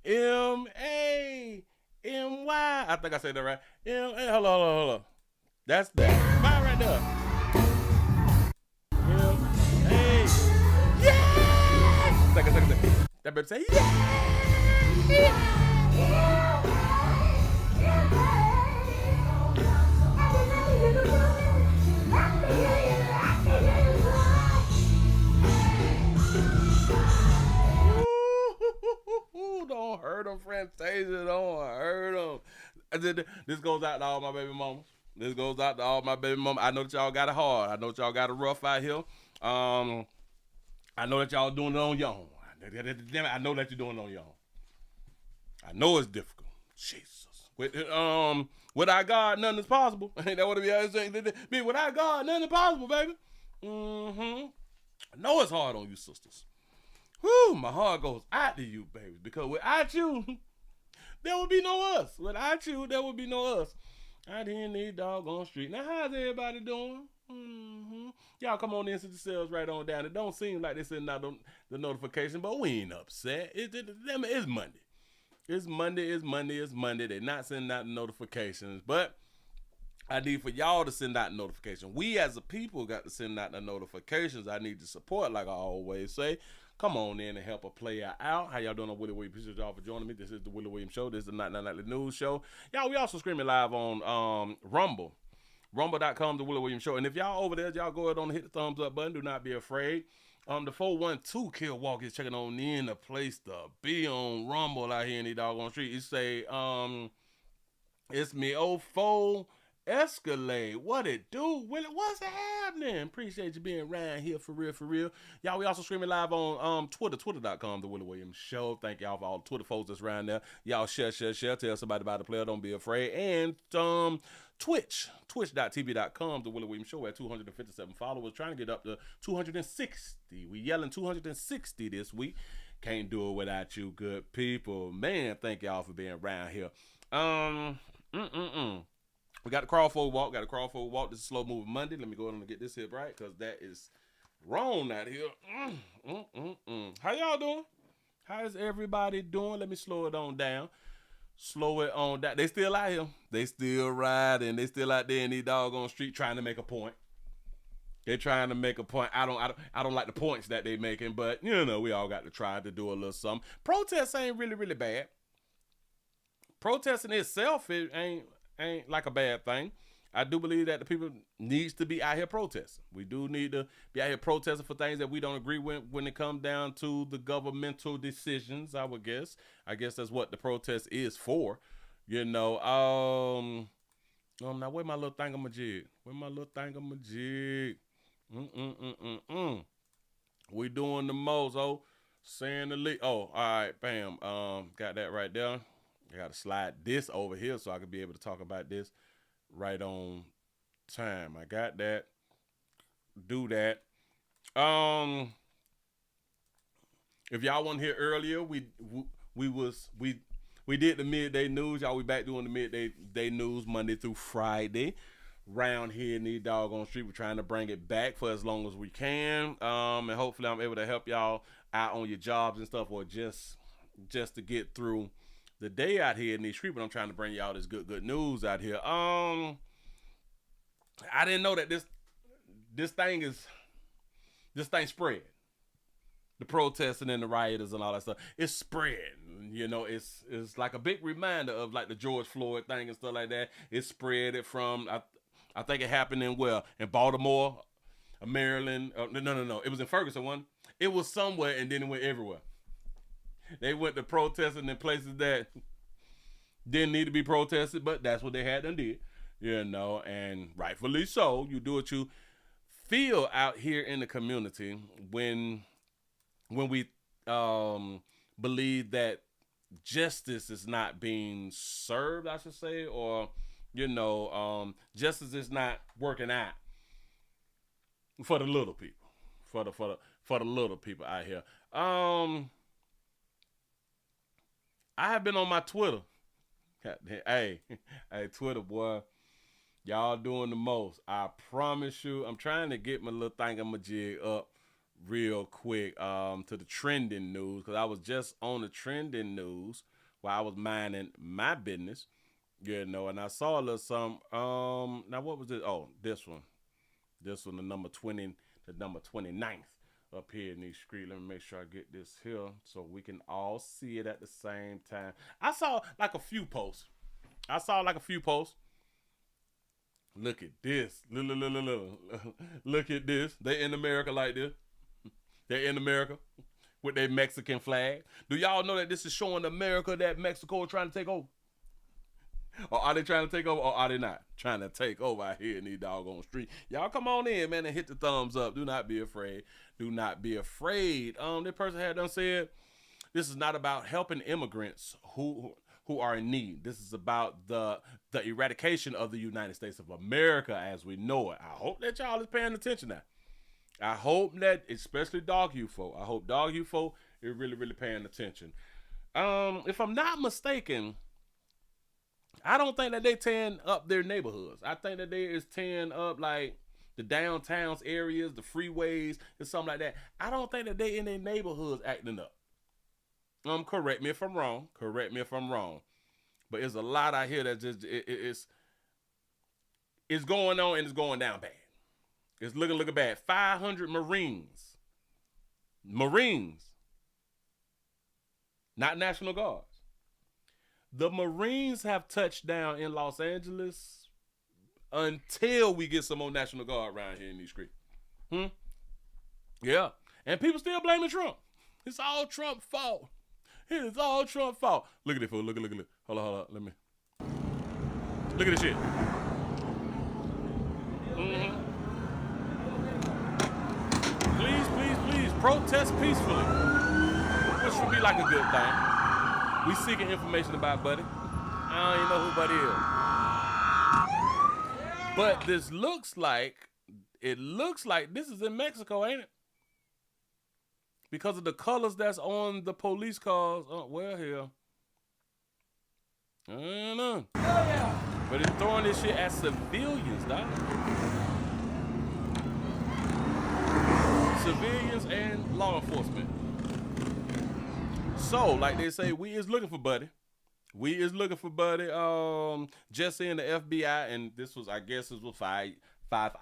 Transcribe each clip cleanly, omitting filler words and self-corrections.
M-A-M-Y. I think I said that right. M-A. Hold on. That's that. Mine right there. M-A. Yeah! Second. That better say yeah! Don't hurt them, Fantasia. Don't hurt them. This goes out to all my baby mamas. This goes out to all my baby mamas. I know that y'all got it hard. I know that y'all got it rough out here. I know that y'all doing it on your own. I know that you're doing it on your own. I know it's difficult. Jesus. Without God, nothing is possible. Ain't that what it be saying? Without God, nothing is possible, baby. I know it's hard on you, sisters. Whew, my heart goes out to you, baby, because without you, there would be no us. Without you, there would be no us. Out here in these doggone street. Now, how's everybody doing? Y'all come on in, sit yourselves right on down. It don't seem like they're sending out the notification, but we ain't upset. It's Monday. It's Monday. They're not sending out the notifications, but I need for y'all to send out notifications. We as a people got to send out the notifications. I need the support, like I always say. Come on in and help a player out. How y'all doing on Willie Williams? Appreciate y'all for joining me. This is the Willie Williams Show. This is the Night Nightly News Show. Y'all, we also streaming live on Rumble. Rumble.com, the Willie Williams Show. And if y'all over there, y'all go ahead on and hit the thumbs up button. Do not be afraid. The 412 Kill Walk is checking on in the place to be on Rumble out here in the doggone street. You say, it's me, old foe. Escalade, what it do? Willie, what's happening? Appreciate you being around here for real. Y'all, we also streaming live on Twitter, twitter.com, the Willie Williams Show. Thank y'all for all the Twitter folks that's around there. Y'all share. Tell somebody about the player. Don't be afraid. And twitch.tv.com, the Willie Williams Show at 257 followers. Trying to get up to 260. We yelling 260 this week. Can't do it without you good people. Man, thank y'all for being around here. We got the crawl forward walk. This is Slow Moving Monday. Let me go ahead and get this hip right, because that is wrong out here. How y'all doing? How is everybody doing? Let me slow it on down. They still out here. They still riding. They still out there in these doggone street trying to make a point. They're trying to make a point. I don't like the points that they making, but we all got to try to do a little something. Protests ain't really bad. Protesting itself, it ain't like a bad thing. I do believe that the people needs to be out here protesting. We do need to be out here protesting for things that we don't agree with when it comes down to the governmental decisions, I would guess. I guess that's what the protest is for. Now where my little thingamajig? We doing the most, saying the lead. Oh, all right, bam. Got that right there. I got to slide this over here so I can be able to talk about this right on time. I got that. Do that. If y'all want to hear earlier, we did the midday news. Y'all, we back doing the midday news Monday through Friday. Round here in the doggone street, we're trying to bring it back for as long as we can. And hopefully I'm able to help y'all out on your jobs and stuff, or just to get through the day out here in these streets. But I'm trying to bring y'all this good news out here. I didn't know that this thing spread. The protesting and the rioters and all that stuff, it's spread. It's like a big reminder of like the George Floyd thing and stuff like that. It spread it from I think it happened in Baltimore, Maryland. No. It was in Ferguson one. It was somewhere and then it went everywhere. They went to protesting in places that didn't need to be protested, but that's what they had done did, and rightfully so. You do what you feel out here in the community when we believe that justice is not being served, I should say, or justice is not working out for the little people, for the little people out here. I have been on my Twitter. Hey, Twitter, boy. Y'all doing the most. I promise you. I'm trying to get my little thingamajig up real quick to the trending news, because I was just on the trending news while I was minding my business, and I saw a little some. Now what was it? Oh, this one. This one, the number 20, the number 29th up here in these streets. Let me make sure I get this here so we can all see it at the same time. I saw like a few posts. Look at this. Look at this. They in America like this. They're in America with their Mexican flag. Do y'all know that this is showing America that Mexico is trying to take over? Or are they trying to take over, or are they not trying to take over out here in these doggone streets? Y'all come on in, man, and hit the thumbs up. Do not be afraid. Do not be afraid. This person had done said, this is not about helping immigrants who are in need. This is about the eradication of the United States of America as we know it. I hope that y'all is paying attention now. I hope that, especially dog you folk, I hope dog you folk is really, really paying attention. If I'm not mistaken, I don't think that they tearing up their neighborhoods. I think that they is tearing up like the downtowns areas, the freeways, and something like that. I don't think that they in their neighborhoods acting up. Correct me if I'm wrong. But there's a lot out here that just it's going on and it's going down bad. It's looking bad. 500 Marines, not National Guards. The Marines have touched down in Los Angeles until we get some more National Guard around here in these streets. Yeah. And people still blaming Trump. It's all Trump's fault. It is all Trump's fault. Look at it, fool. Look. Hold on. Let me. Look at this shit. Please. Protest peacefully. Which would be like a good thing. We seeking information about Buddy. I don't even know who Buddy is. But this looks like this is in Mexico, ain't it? Because of the colors that's on the police cars. Oh, well, here. I don't know. But it's throwing this shit at civilians, dog. Civilians and law enforcement. So, like they say, we is looking for Buddy. Jesse and the FBI, and this was 5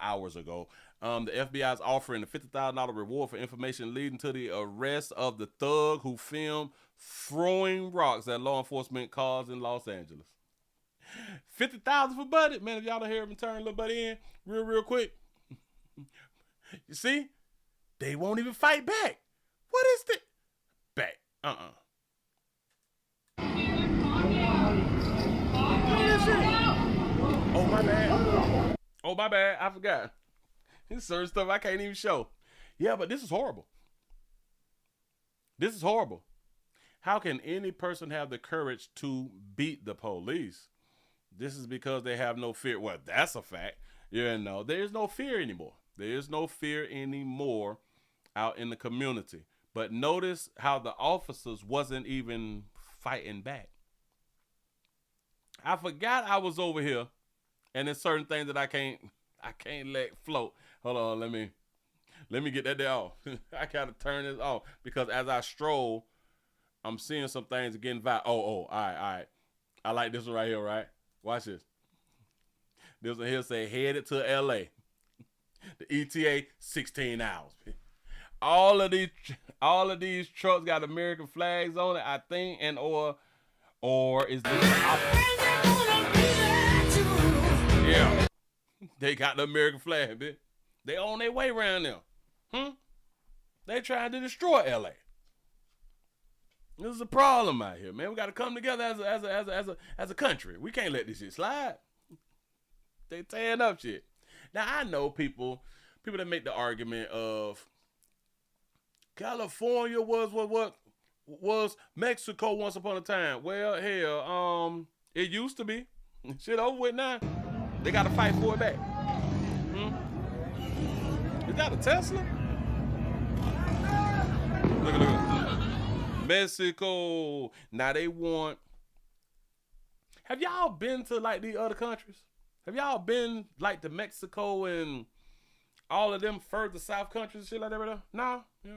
hours ago. The FBI is offering a $50,000 reward for information leading to the arrest of the thug who filmed throwing rocks at law enforcement cars in Los Angeles. $50,000 for Buddy. Man, if y'all don't hear him turn little Buddy in real quick. You see? They won't even fight back. What is that? Back. Look at this shit. Oh, my bad. I forgot. There's certain stuff I can't even show. Yeah, but this is horrible. How can any person have the courage to beat the police? This is because they have no fear. Well, that's a fact. There's no fear anymore. Out in the community. But notice how the officers wasn't even fighting back. I forgot I was over here, and there's certain things that I can't let float. Hold on, let me get that there off. I gotta turn this off because as I stroll, I'm seeing some things getting viral. All right. I like this one right here, right? Watch this. This one here say headed to LA. The ETA 16 hours. All of these trucks got American flags on it, I think, and or is this? Yeah, they got the American flag, bitch. They on their way around there. They trying to destroy LA. This is a problem out here, man. We got to come together as a country. We can't let this shit slide. They tearing up shit. Now I know people that make the argument of California was Mexico once upon a time. Well, hell, it used to be. Shit over with now. They got to fight for it back. Is that a Tesla? Look. Mexico. Now they want. Have y'all been to like these other countries? Have y'all been like to Mexico and all of them further south countries and shit like that right there? No? Yeah.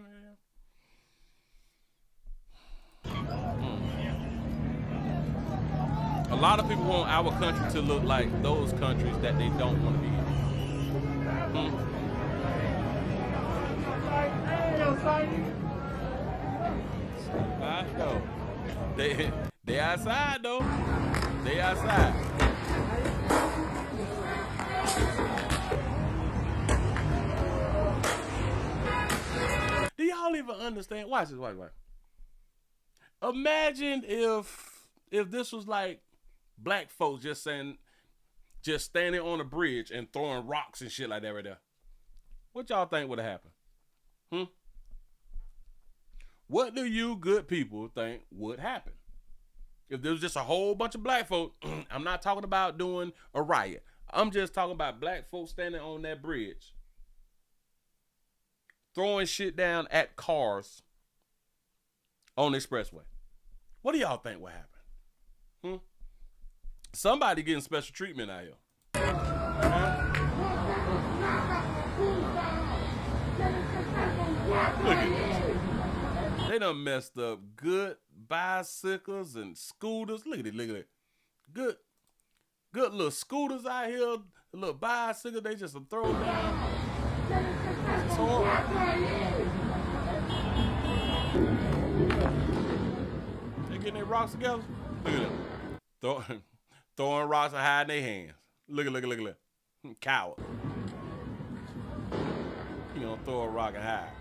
lot of people want our country to look like those countries that they don't want to be in. I know. They outside though. They outside. Do y'all even understand? Watch this. Watch. Imagine if this was like black folks just standing on a bridge and throwing rocks and shit like that right there. What y'all think would have happened? What do you good people think would happen? If there was just a whole bunch of black folks, I'm not talking about doing a riot. I'm just talking about black folks standing on that bridge, throwing shit down at cars on the expressway. What do y'all think would happen? Somebody getting special treatment out here. Look at this. They done messed up good bicycles and scooters. Look at it. Good little scooters out here. A little bicycle. They just throw down. It's horrible. They getting their rocks together. Look at them. Throwing rocks and hiding their hands. Look at. Coward. You gonna throw a rock and hide.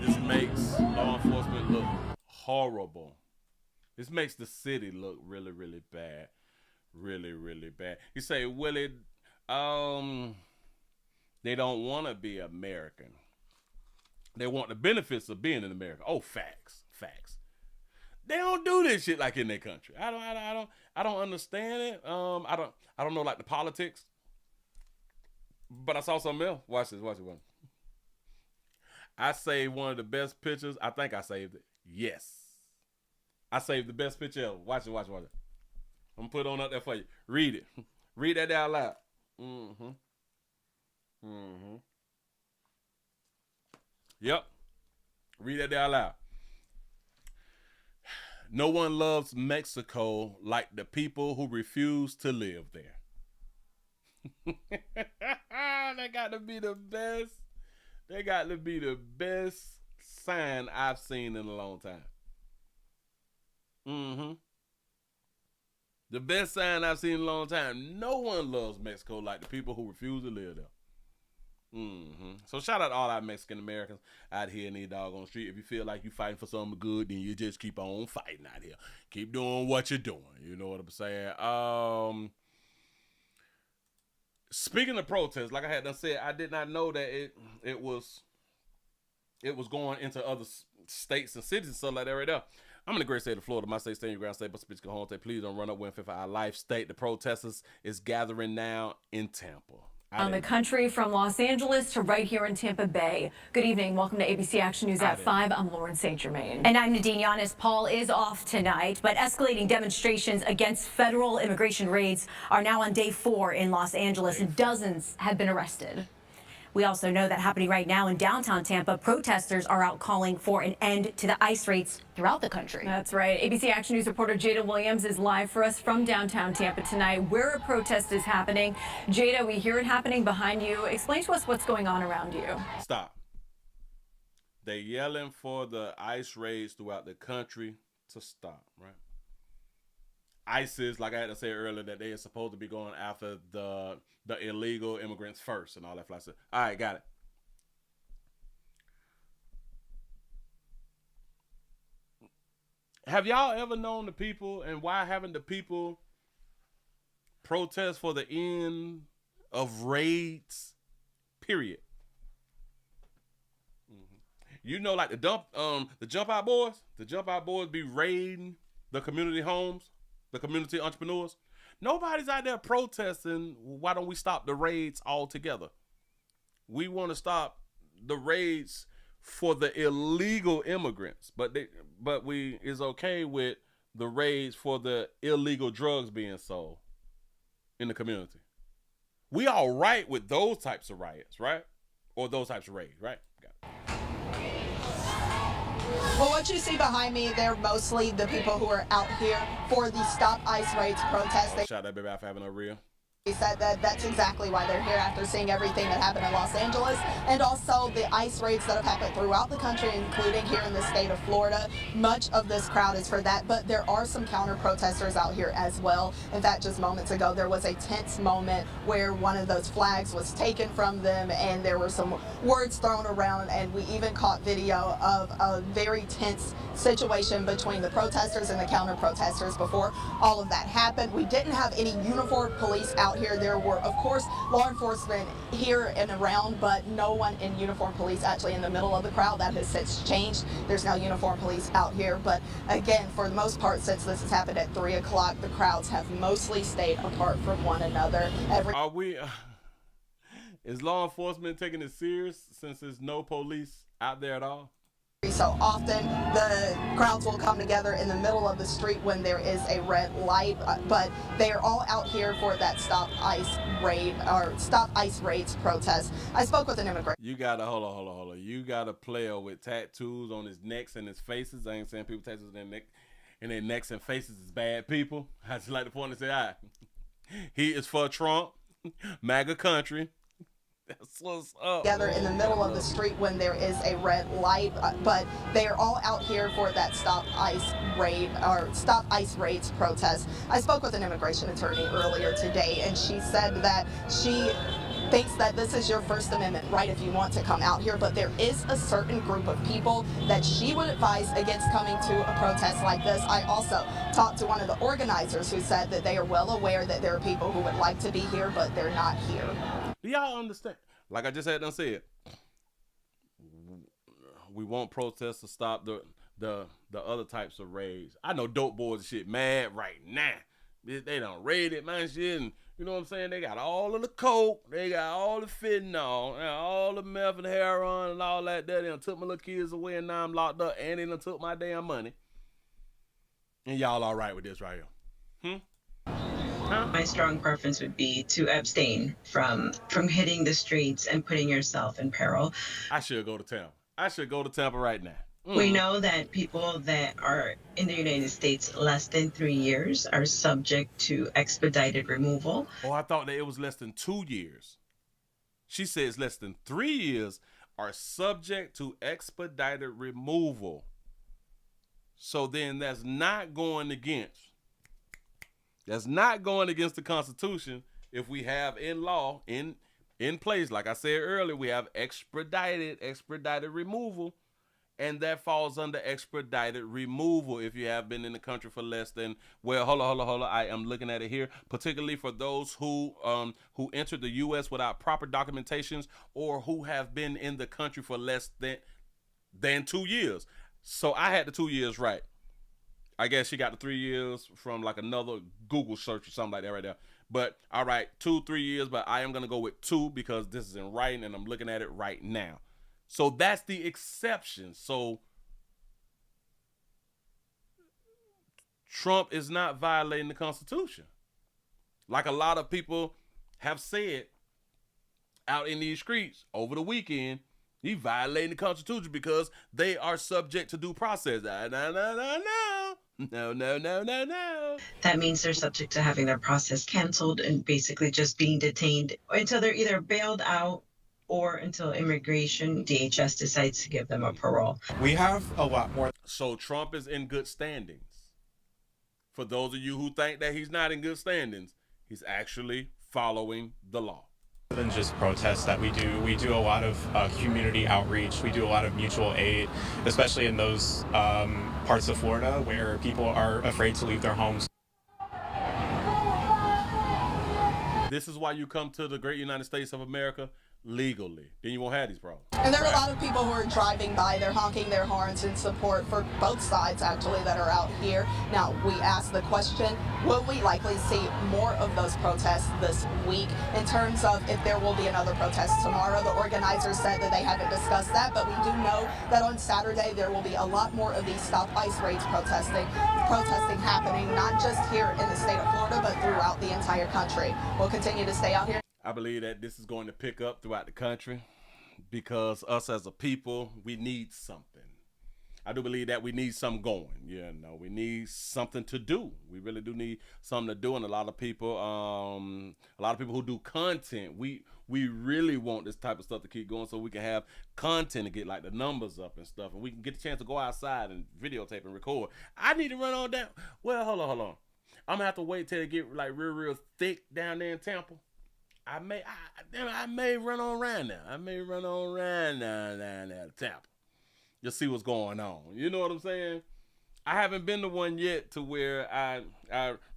This makes law enforcement look horrible. This makes the city look really, really bad. Really, really bad. You say, Willie, they don't want to be American. They want the benefits of being in America. Oh, facts. They don't do this shit like in their country. I don't understand it. I don't know like the politics. But I saw something else. Watch this. I saved one of the best pictures. I think I saved it. Yes. I saved the best picture ever. Watch it. I'm gonna put it on up there for you. Read it. Read that out loud. Yep. Read that out loud. No one loves Mexico like the people who refuse to live there. That got to be the best. They got to be the best sign I've seen in a long time. The best sign I've seen in a long time. No one loves Mexico like the people who refuse to live there. So shout out to all our Mexican Americans out here in these doggone street. If you feel like you fighting for something good, then you just keep on fighting out here. Keep doing what you're doing. You know what I'm saying? Speaking of protests, like I had done said, I did not know that it was going into other states and cities and stuff like that right there. I'm in the great state of Florida. My state, stand your ground state, but speak your home state. Please don't run up when for our life state. The protesters is gathering now in Tampa. On the country from Los Angeles to right here in Tampa Bay. Good evening. Welcome to ABC Action News at 5. I'm Lauren St. Germain. And I'm Nadine Yanis. Paul is off tonight, but escalating demonstrations against federal immigration raids are now on day 4 in Los Angeles. Dozens have been arrested. We also know that happening right now in downtown Tampa, protesters are out calling for an end to the ICE raids throughout the country. That's right. ABC Action News reporter Jada Williams is live for us from downtown Tampa tonight, where a protest is happening. Jada, we hear it happening behind you. Explain to us what's going on around you. Stop. They yelling for the ICE raids throughout the country to stop, right? ISIS, like I had to say earlier, that they are supposed to be going after the illegal immigrants first and all that stuff. All right, got it. Have y'all ever known the people, and why haven't the people protest for the end of raids? Period. You know, like the jump out boys be raiding the community homes, the community entrepreneurs. Nobody's out there protesting, why don't we stop the raids altogether? We want to stop the raids for the illegal immigrants, but we is okay with the raids for the illegal drugs being sold in the community. We all right with those types of riots, right? Or those types of raids, right? Well, what you see behind me, they're mostly the people who are out here for the Stop ICE Raids protest. Oh, shout out that baby out for having a real. He said that that's exactly why they're here after seeing everything that happened in Los Angeles and also the ICE raids that have happened throughout the country, including here in the state of Florida. Much of this crowd is for that, but there are some counter protesters out here as well. In fact, just moments ago, there was a tense moment where one of those flags was taken from them and there were some words thrown around, and we even caught video of a very tense situation between the protesters and the counter protesters before all of that happened. We didn't have any uniformed police out here. There were, of course, law enforcement here and around, but no one in uniformed police actually in the middle of the crowd. That has since changed. There's now uniformed police out here. But again, for the most part, since this has happened at 3 o'clock, the crowds have mostly stayed apart from one another. Are we, is law enforcement taking it serious since there's no police out there at all? So often the crowds will come together in the middle of the street when there is a red light, but they are all out here for that Stop ICE raid or Stop ICE Raids protest. I spoke with an immigrant. You gotta hold on. You got a player with tattoos on his necks and his faces. I ain't saying people tattoos in their necks and faces is bad people. I just like to point and say, all right, he is for Trump, MAGA country. That's what's up. Together in the middle of the street when there is a red light, but they are all out here for that Stop ICE raid or Stop ICE Raids protest. I spoke with an immigration attorney earlier today, and she said that she thinks that this is your First Amendment right if you want to come out here, but there is a certain group of people that she would advise against coming to a protest like this. I also talked to one of the organizers who said that they are well aware that there are people who would like to be here, but they're not here. Do y'all understand? Like I just had done said, we want protests to stop the other types of raids. I know dope boys and shit mad right now. They done raided my shit, and you know what I'm saying? They got all of the coke, they got all the fentanyl, all the meth and heroin and all that. They done took my little kids away, and now I'm locked up, and they done took my damn money. And y'all all right with this right here? My strong preference would be to abstain from hitting the streets and putting yourself in peril. I should go to Tampa. I should go to Tampa right now. We know that people that are in the United States less than 3 years are subject to expedited removal. Oh, I thought that it was less than 2 years. She says less than 3 years are subject to expedited removal. So then that's not going against the Constitution if we have in law, in place, like I said earlier, we have expedited removal, and that falls under expedited removal if you have been in the country for less than, well, hold on, I am looking at it here, particularly for those who entered the U.S. without proper documentations or who have been in the country for less than 2 years. So I had the 2 years right. I guess she got the 3 years from like another Google search or something like that right there. But all right, 2-3 years, but I am going to go with 2 because this is in writing and I'm looking at it right now. So that's the exception. So Trump is not violating the Constitution. Like a lot of people have said out in these streets over the weekend, he violating the Constitution because they are subject to due process. No. That means they're subject to having their process canceled and basically just being detained until they're either bailed out or until immigration, DHS decides to give them a parole. We have a lot more. So Trump is in good standings. For those of you who think that he's not in good standings, he's actually following the law. Than just protests that we do a lot of community outreach. We do a lot of mutual aid, especially in those parts of Florida where people are afraid to leave their homes. This is why you come to the great United States of America legally. Then you won't have these problems. And there are a lot of people who are driving by, they're honking their horns in support for both sides, actually, that are out here. Now, we asked the question, will we likely see more of those protests this week? In terms of if there will be another protest tomorrow, the organizers said that they haven't discussed that, but we do know that on Saturday there will be a lot more of these Stop ICE Raids protesting happening, not just here in the state of Florida, but throughout the entire country. We'll continue to stay out here. I believe that this is going to pick up throughout the country because us as a people, we need something. I do believe that we need something going. You know, we need something to do. We really do need something to do. And a lot of people who do content, we really want this type of stuff to keep going so we can have content to get like the numbers up and stuff. And we can get the chance to go outside and videotape and record. I need to run on down. Well, hold on. I'm going to have to wait till it get like real thick down there in Tampa. I may run on around now. Down there to Tampa. You'll see what's going on. You know what I'm saying? I haven't been to one yet to where I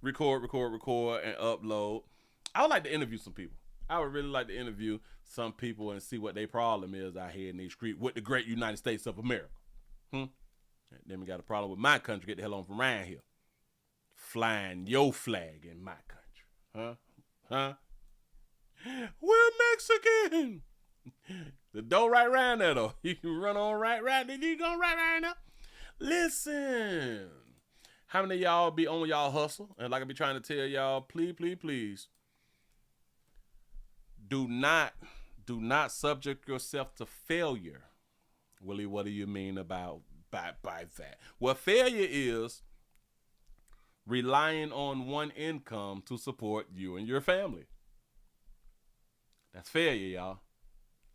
record and upload. I would like to interview some people. I would really like to interview some people and see what their problem is out here in these streets with the great United States of America. Then we got a problem with my country. Get the hell on from around here. Flying your flag in my country. Huh? We're Mexican. The door right around there, though. You can run on right. Then you go right now. Listen. How many of y'all be on y'all hustle? And like I be trying to tell y'all, please. Do not subject yourself to failure. Willie, what do you mean by that? Well, failure is relying on one income to support you and your family. That's failure, y'all.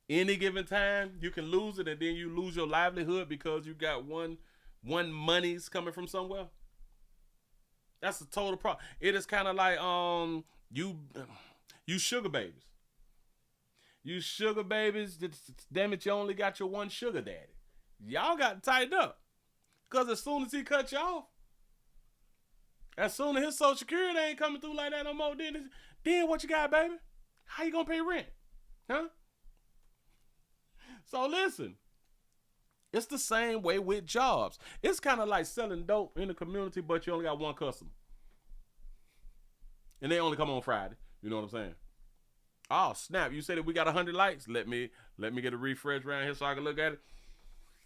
Any given time, you can lose it, and then you lose your livelihood because you got one monies coming from somewhere. That's a total problem. It is kind of like you sugar babies. You sugar babies, damn it, you only got your one sugar daddy. Y'all got to tighten up. Because as soon as he cut you off, as soon as his Social Security ain't coming through like that no more, then what you got, baby? How you gonna pay rent? Huh? So listen, it's the same way with jobs. It's kind of like selling dope in the community, but you only got one customer. And they only come on Friday. You know what I'm saying? Oh, snap. You said that we got 100 likes. Let me get a refresh around here so I can look at it.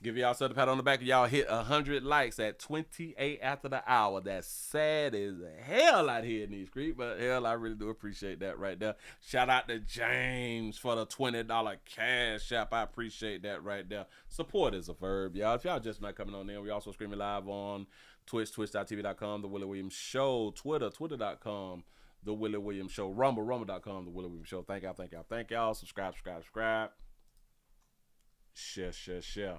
Give y'all a pat on the back. Y'all hit 100 likes at 28 after the hour. That's sad as hell out here in these streets, but hell, I really do appreciate that right there. Shout out to James for the $20 cash app. I appreciate that right there. Support is a verb, y'all. If y'all just not coming on there, we also streaming live on Twitch, twitch.tv.com, The Willie Williams Show, Twitter, twitter.com, The Willie Williams Show, Rumble, rumble.com, The Willie Williams Show. Thank y'all. Subscribe. Share.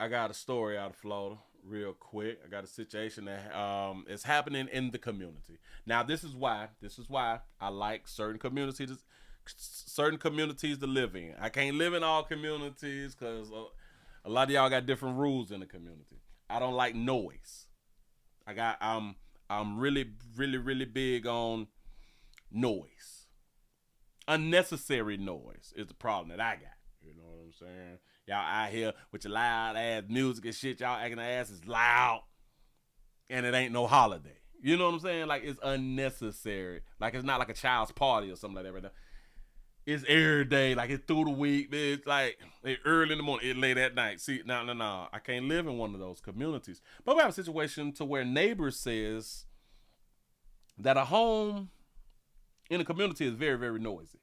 I got a story out of Florida real quick. I got a situation that is happening in the community. Now, this is why I like certain communities to live in. I can't live in all communities because a lot of y'all got different rules in the community. I don't like noise. I'm really big on noise. Unnecessary noise is the problem that I got. You know what I'm saying? Y'all out here with your loud ass music and shit. Y'all acting the ass is loud. And it ain't no holiday. You know what I'm saying? Like, it's unnecessary. Like, it's not like a child's party or something like that right now. It's every day. Like, it's through the week. It's like it's early in the morning. It's late at night. See, no. I can't live in one of those communities. But we have a situation to where neighbors says that a home in a community is very, very noisy.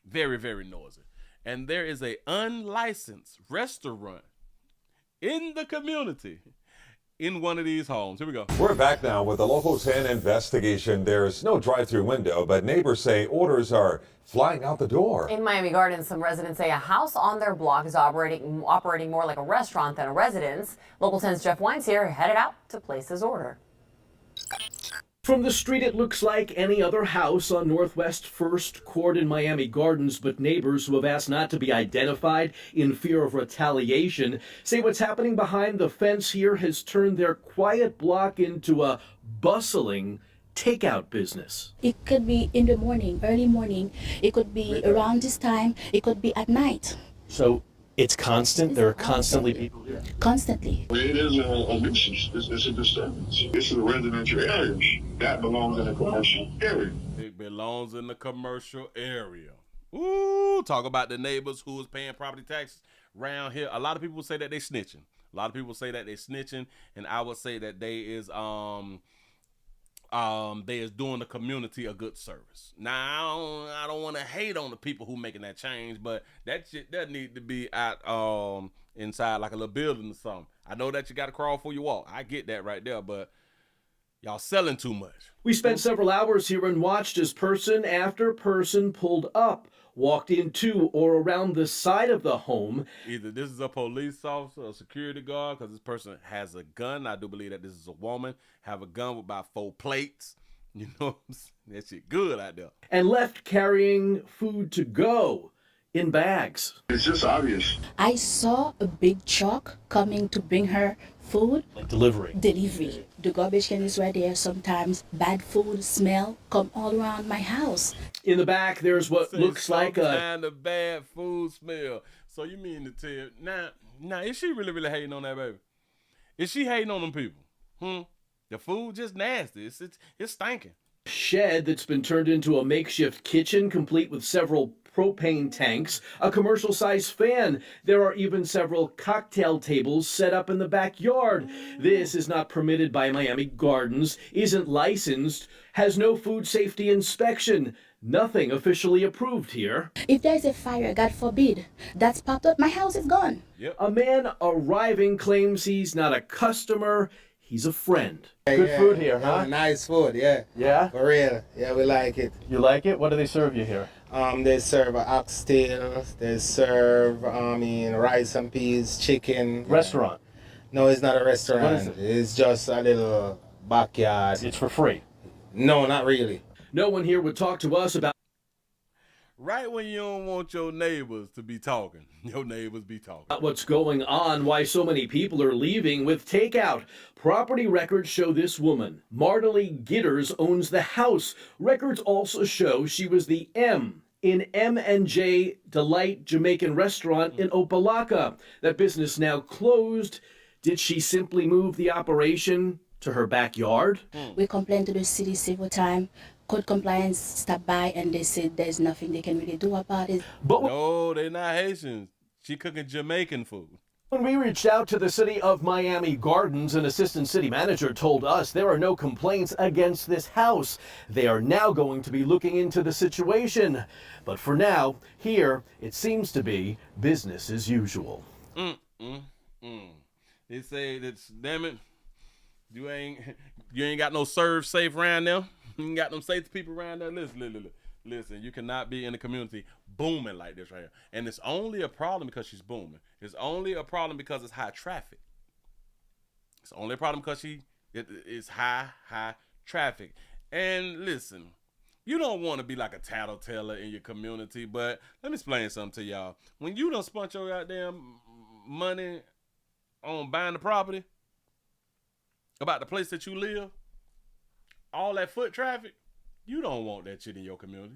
Very, very noisy. And there is a unlicensed restaurant in the community in one of these homes. Here we go. We're back now with the local 10 investigation. There's no drive-through window, but neighbors say orders are flying out the door. In Miami Gardens, some residents say a house on their block is operating more like a restaurant than a residence. Local 10's Jeff Wines here headed out to place his order. From the street, it looks like any other house on Northwest 1st Court in Miami Gardens, but neighbors who have asked not to be identified in fear of retaliation say what's happening behind the fence here has turned their quiet block into a bustling takeout business. It could be in the morning, early morning. It could be around this time. It could be at night. So it's constant? There are constantly people here? Constantly. It is a nuisance. It's a disturbance. This is a residential area. That belongs in a commercial area. It belongs in the commercial area. Ooh, talk about the neighbors who is paying property taxes around here. A lot of people say that they snitching. And I would say that they is they is doing the community a good service. Now, I don't want to hate on the people who making that change, but that shit that need to be at inside like a little building or something. I know that you got to crawl for your walk. I get that right there, but y'all selling too much. We spent several hours here and watched as person after person pulled up, walked into or around the side of the home. Either this is a police officer or security guard, because this person has a gun. I do believe that this is a woman, have a gun with about 4 plates. You know, that shit good out there. And left carrying food to go in bags. It's just obvious. I saw a big truck coming to bring her food. Like delivery. The garbage can is right there. Sometimes bad food smell come all around my house. In the back, there's what looks like a kind of bad food smell. So you mean to tell now is she really hating on that baby? Is she hating on them people? The food just nasty. It's stinking. Shed that's been turned into a makeshift kitchen, complete with several propane tanks, a commercial-sized fan. There are even several cocktail tables set up in the backyard. This is not permitted by Miami Gardens, isn't licensed, has no food safety inspection. Nothing officially approved here. If there's a fire, God forbid, that's popped up, my house is gone. Yep. A man arriving claims he's not a customer, he's a friend. Good food here, huh? Nice food, yeah. Yeah? For real. Yeah, we like it. You like it? What do they serve you here? They serve oxtail, they serve rice and peas, chicken. Restaurant? No, it's not a restaurant. What is it? It's just a little backyard. It's for free? No, not really. No one here would talk to us about... Right when you don't want your neighbors to be talking, your neighbors be talking. What's going on, why so many people are leaving with takeout. Property records show this woman, Mardalee Gitters, owns the house. Records also show she was the M in M&J Delight Jamaican Restaurant in Opelika. That business now closed. Did she simply move the operation to her backyard? We complained to the city several times. Code compliance stopped by and they said there's nothing they can really do about it. But no, they're not Haitians. She cooking Jamaican food. When we reached out to the city of Miami Gardens, an assistant city manager told us there are no complaints against this house. They are now going to be looking into the situation. But for now, here, it seems to be business as usual. They say that's, damn it, you ain't got no serve safe around there. You ain't got them safety people around there. Listen, you cannot be in the community booming like this right here. And it's only a problem because she's booming. It's only a problem because it's high traffic. It's only a problem because it's high traffic. And listen, you don't want to be like a tattletale in your community, but let me explain something to y'all. When you done spent your goddamn money on buying the property, about the place that you live, all that foot traffic, you don't want that shit in your community.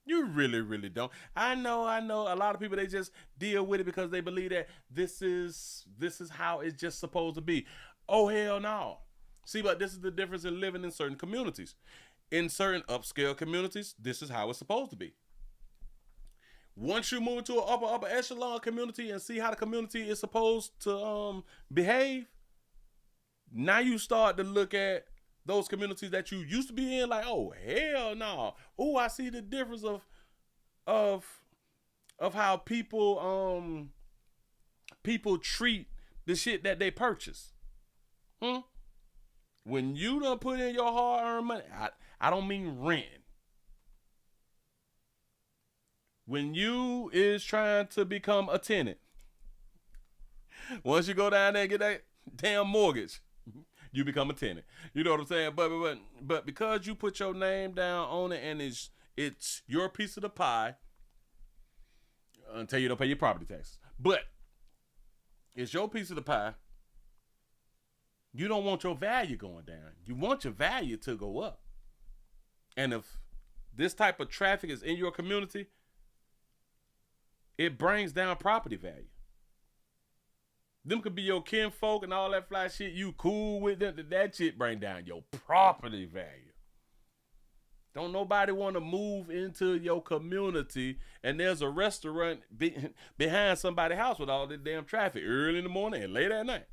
You really don't. I know a lot of people, they just deal with it because they believe that this is how it's just supposed to be. Oh, hell no. See, but this is the difference in living in certain communities. In certain upscale communities, this is how it's supposed to be. Once you move to an upper echelon community and see how the community is supposed to behave, now you start to look at those communities that you used to be in, like, oh, hell no. Oh, I see the difference of how people treat the shit that they purchase. When you done put in your hard-earned money, I don't mean rent. When you is trying to become a tenant, once you go down there and get that damn mortgage, you become a tenant. You know what I'm saying? But because you put your name down on it and it's your piece of the pie until you don't pay your property taxes. But it's your piece of the pie. You don't want your value going down. You want your value to go up. And if this type of traffic is in your community, it brings down property value. Them could be your kinfolk and all that fly shit. You cool with them. That shit bring down your property value. Don't nobody want to move into your community and there's a restaurant behind somebody's house with all this damn traffic early in the morning and late at night.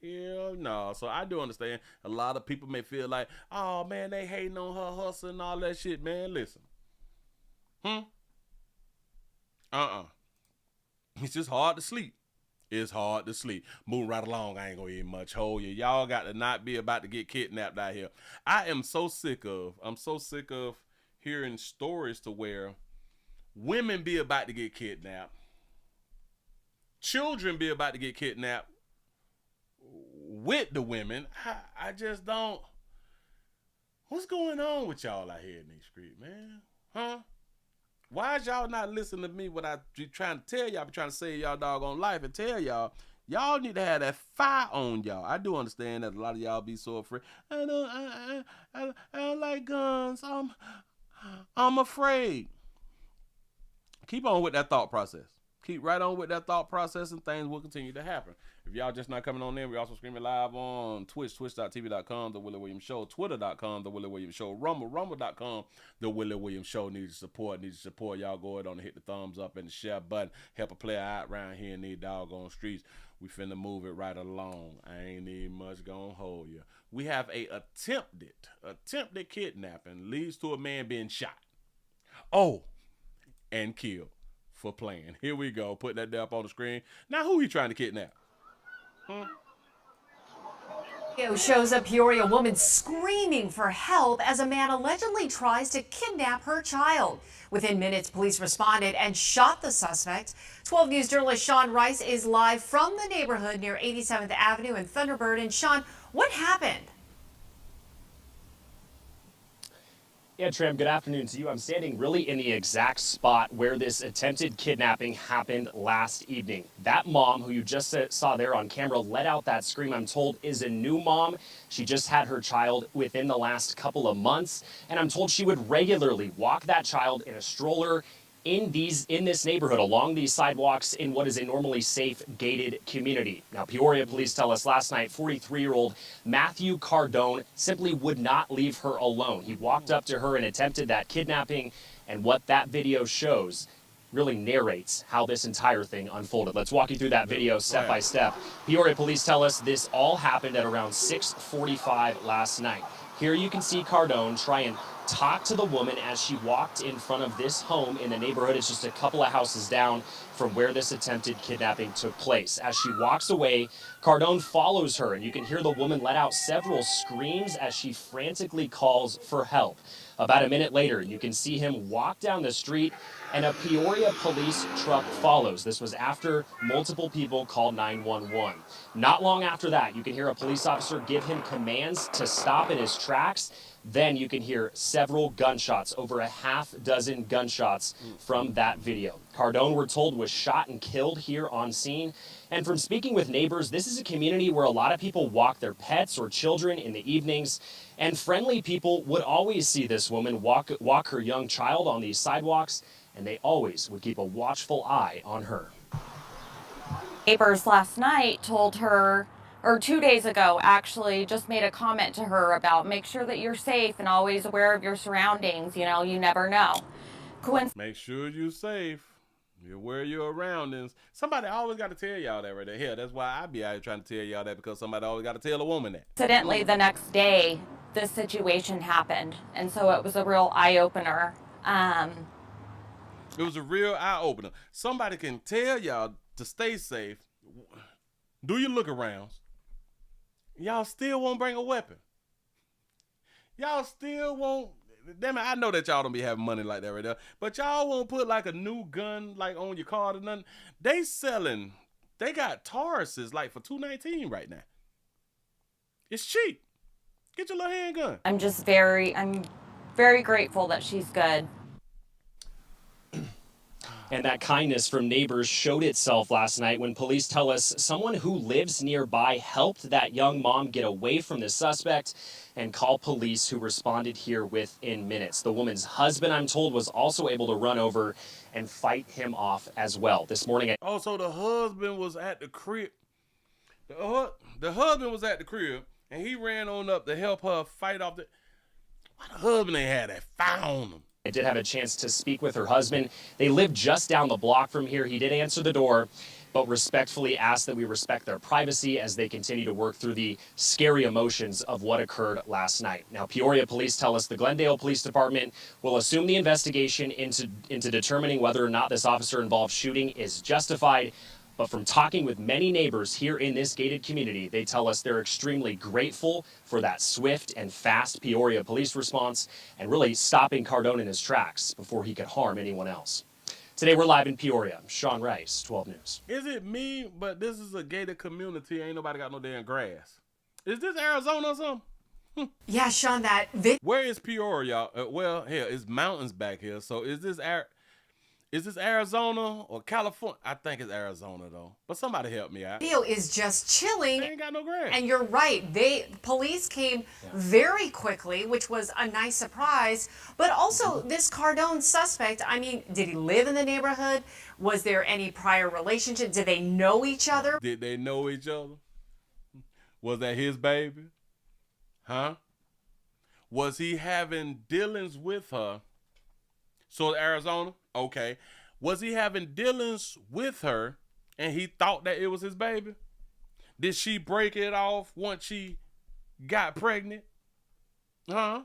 Hell no. So I do understand a lot of people may feel like, oh man, they hating on her hustle and all that shit, man. Listen. It's just hard to sleep. It's hard to sleep. Moving right along, I ain't gonna eat much. Hold you. Y'all got to not be about to get kidnapped out here. I'm so sick of hearing stories to where women be about to get kidnapped. Children be about to get kidnapped with the women. I just don't. What's going on with y'all out here in these streets, man? Huh? Why is y'all not listening to me when I be trying to tell y'all, I be trying to save y'all doggone life and tell y'all need to have that fire on y'all. I do understand that a lot of y'all be so afraid. I don't like guns. I'm afraid. Keep on with that thought process. Keep right on with that thought process and things will continue to happen. If y'all just not coming on in, we also streaming live on Twitch, twitch.tv.com, The Willie Williams Show, twitter.com, The Willie Williams Show, rumble.com, The Willie Williams Show. Needs your support. Y'all go ahead on and hit the thumbs up and the share button. Help a player out around here in these doggone streets. We finna move it right along. I ain't even much gonna hold you. We have a attempted kidnapping leads to a man being shot. Oh, and killed for playing. Here we go. Put that up on the screen. Now who he trying to kidnap? Video shows a Peoria woman screaming for help as a man allegedly tries to kidnap her child. Within minutes, police responded and shot the suspect. 12 News journalist Sean Rice is live from the neighborhood near 87th Avenue and Thunderbird. And Sean, what happened? Yeah, Tram, good afternoon to you. I'm standing really in the exact spot where this attempted kidnapping happened last evening. That mom, who you just saw there on camera, let out that scream, I'm told, is a new mom. She just had her child within the last couple of months, and I'm told she would regularly walk that child in a stroller in this neighborhood along these sidewalks in what is a normally safe gated community. Now, Peoria police tell us last night 43-year-old Matthew Cardone simply would not leave her alone. He walked up to her and attempted that kidnapping, and what that video shows really narrates how this entire thing unfolded. Let's walk you through that video step by step. Peoria police tell us this all happened at around 6:45 last night. Here you can see Cardone try and talk to the woman as she walked in front of this home in the neighborhood. It's just a couple of houses down from where this attempted kidnapping took place. As she walks away, Cardone follows her, and you can hear the woman let out several screams as she frantically calls for help. About a minute later, you can see him walk down the street, and a Peoria police truck follows. This was after multiple people called 911. Not long after that, you can hear a police officer give him commands to stop in his tracks. Then you can hear several gunshots, over a half dozen gunshots from that video. Cardone, we're told, was shot and killed here on scene. And from speaking with neighbors, this is a community where a lot of people walk their pets or children in the evenings. And friendly people would always see this woman walk her young child on these sidewalks, and they always would keep a watchful eye on her. Neighbors last night told her, or 2 days ago actually, just made a comment to her about make sure that you're safe and always aware of your surroundings. You know, you never know. Make sure you're safe. You're aware of your surroundings. Somebody always got to tell y'all that right there. Hell, that's why I be out here trying to tell y'all that, because somebody always got to tell a woman that. Incidentally, the next day, this situation happened. And so it was a real eye-opener. It was a real eye-opener. Somebody can tell y'all to stay safe. Do your look-arounds. Y'all still won't bring a weapon. Y'all still won't. Damn it, I know that y'all don't be having money like that right there, but y'all won't put like a new gun like on your card or nothing. They got Tauruses like for $219 right now. It's cheap. Get your little handgun. I'm very grateful that she's good. And that kindness from neighbors showed itself last night when police tell us someone who lives nearby helped that young mom get away from the suspect and call police, who responded here within minutes. The woman's husband, I'm told, was also able to run over and fight him off as well. This morning. Also, the husband was at the crib. The husband was at the crib, and he ran on up to help her fight off the. Why the husband ain't had that fire on him? I did have a chance to speak with her husband. They live just down the block from here. He did answer the door. but respectfully ask that we respect their privacy as they continue to work through the scary emotions of what occurred last night. Now, Peoria police tell us the Glendale Police Department will assume the investigation into determining whether or not this officer-involved shooting is justified. But from talking with many neighbors here in this gated community, they tell us they're extremely grateful for that swift and fast Peoria police response and really stopping Cardone in his tracks before he could harm anyone else. Today we're live in Peoria. Sean Rice, 12 News. Is it me, but this is a gated community. Ain't nobody got no damn grass. Is this Arizona or something? Yeah, Sean, Where is Peoria, y'all? Well, here, it's mountains back here. So is this Arizona or California? I think it's Arizona though. But somebody help me out. video is just chilling. They ain't got no grass. And you're right. Police came very quickly, which was a nice surprise. But also this Cardone suspect, I mean, did he live in the neighborhood? Was there any prior relationship? Did they know each other? Did they know each other? Was that his baby? Huh? Was he having dealings with her? So Arizona? Okay. Was he having dealings with her and he thought that it was his baby? Did she break it off once she got pregnant? Huh?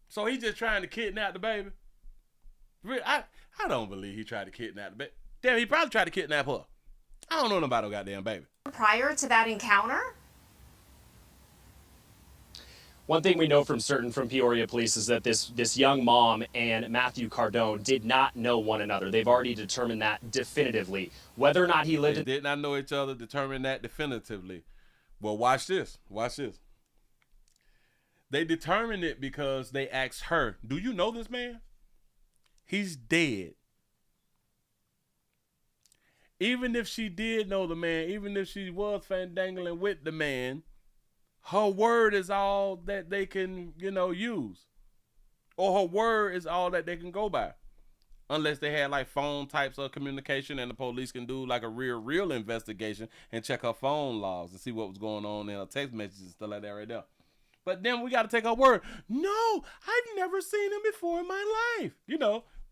So he just trying to kidnap the baby? I don't believe he tried to kidnap the baby. Damn, he probably tried to kidnap her. I don't know nothing about no goddamn baby. Prior to that encounter? One thing we know from Peoria police is that this young mom and Matthew Cardone did not know one another. They've already determined that definitively. Whether or not he lived... They did not know each other, determined that definitively. Well, watch this. Watch this. They determined it because they asked her, do you know this man? He's dead. Even if she did know the man, even if she was fandangling with the man, her word is all that they can, use. Or her word is all that they can go by. Unless they had like phone types of communication and the police can do like a real investigation and check her phone logs and see what was going on in her text messages and stuff like that right there. But then we got to take her word. No, I've never seen him before in my life.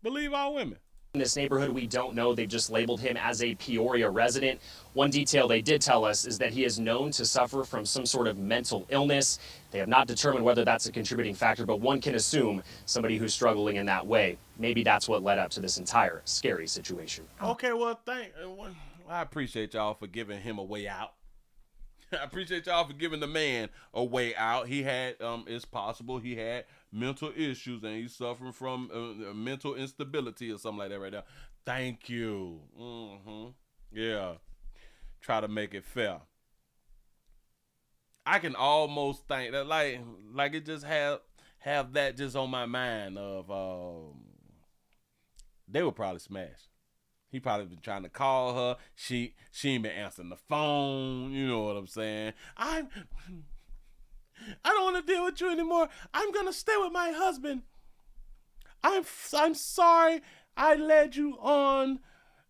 Believe all women. In this neighborhood, we don't know. They've just labeled him as a Peoria resident. One detail they did tell us is that he is known to suffer from some sort of mental illness. They have not determined whether that's a contributing factor, but one can assume somebody who's struggling in that way. Maybe that's what led up to this entire scary situation. Okay, well, I appreciate y'all for giving him a way out. I appreciate y'all for giving the man a way out. He had, it's possible he had mental issues and he's suffering from mental instability or something like that right now. Thank you. Yeah. Try to make it fair. I can almost think that like it just have that just on my mind of they would probably smash. He probably been trying to call her. She ain't been answering the phone. You know what I'm saying? I don't want to deal with you anymore. I'm gonna stay with my husband. I'm sorry I led you on,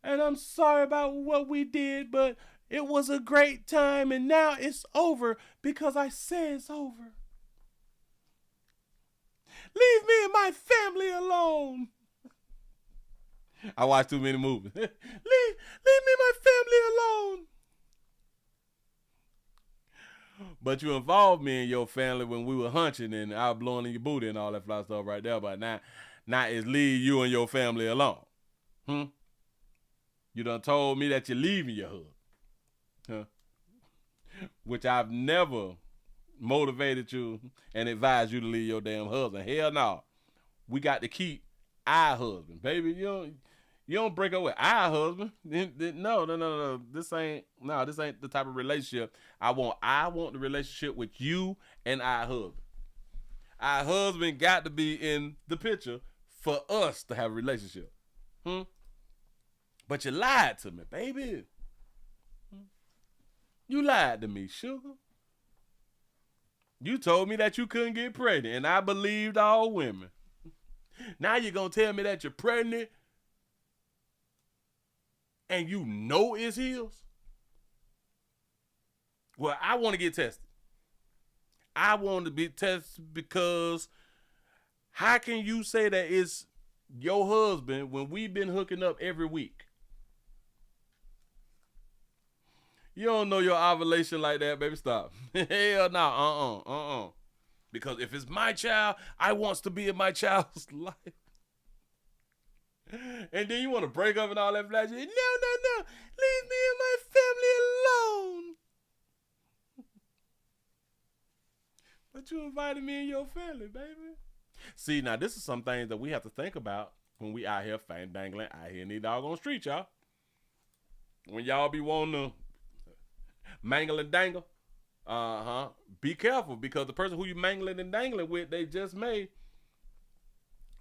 and I'm sorry about what we did, but it was a great time, and now it's over because I say it's over. Leave me and my family alone. I watch too many movies. Leave me and my family alone. But you involved me in your family when we were hunching and I was blowing in your booty and all that fly stuff right there. But now it's leave you and your family alone. You done told me that you're leaving your husband. Which I've never motivated you and advised you to leave your damn husband. Hell no. We got to keep our husband. Baby, you don't break up with our husband. No. This ain't the type of relationship I want. I want the relationship with you and our husband. Our husband got to be in the picture for us to have a relationship. But you lied to me, baby. You lied to me, sugar. You told me that you couldn't get pregnant, and I believed all women. Now you're going to tell me that you're pregnant and you know it's his? Well, I want to get tested. I want to be tested because how can you say that it's your husband when we've been hooking up every week? You don't know your ovulation like that, baby. Stop. Hell no. Because if it's my child, I wants to be in my child's life. And then you want to break up and all that flash. No. Leave me and my family alone. But you invited me and your family, baby. See, now this is some things that we have to think about when we out here dangling out here in these doggone streets, y'all. When y'all be wanting to mangle and dangle, be careful, because the person who you mangling and dangling with, they just may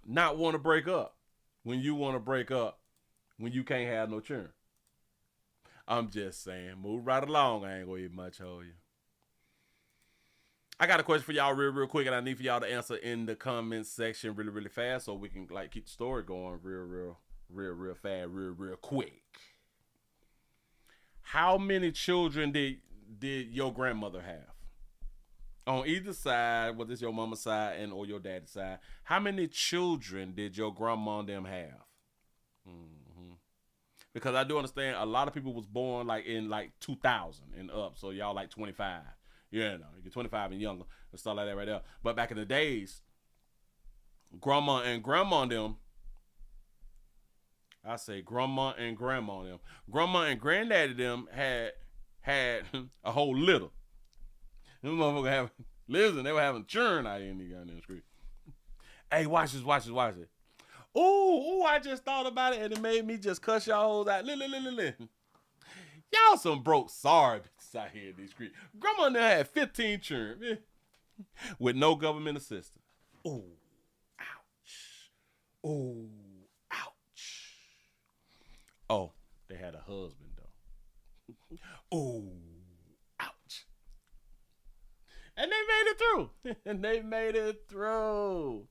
not want to break up when you want to break up when you can't have no children. I'm just saying, move right along. I ain't gonna eat much of you. I got a question for y'all real quick, and I need for y'all to answer in the comment section really fast so we can like keep the story going real fast, real quick. How many children did your grandmother have? On either side, whether it's your mama's side and or your daddy's side, how many children did your grandma and them have? Because I do understand a lot of people was born like in like 2000 and up, so y'all like 25. You know, you're 25 and younger and stuff like that right there. But back in the days, grandma and them, I say grandma and grandma them. Grandma and granddaddy them had a whole litter. Them motherfuckers they were having churn out here in the goddamn street. Hey, watch this. Ooh, I just thought about it and it made me just cuss y'all hoes out. Y'all some broke sorry bitches out here in these streets. Grandma now had 15 children with no government assistance. Ooh, ouch. Ooh, ouch. Oh, they had a husband though. Ooh, ouch. And they made it through.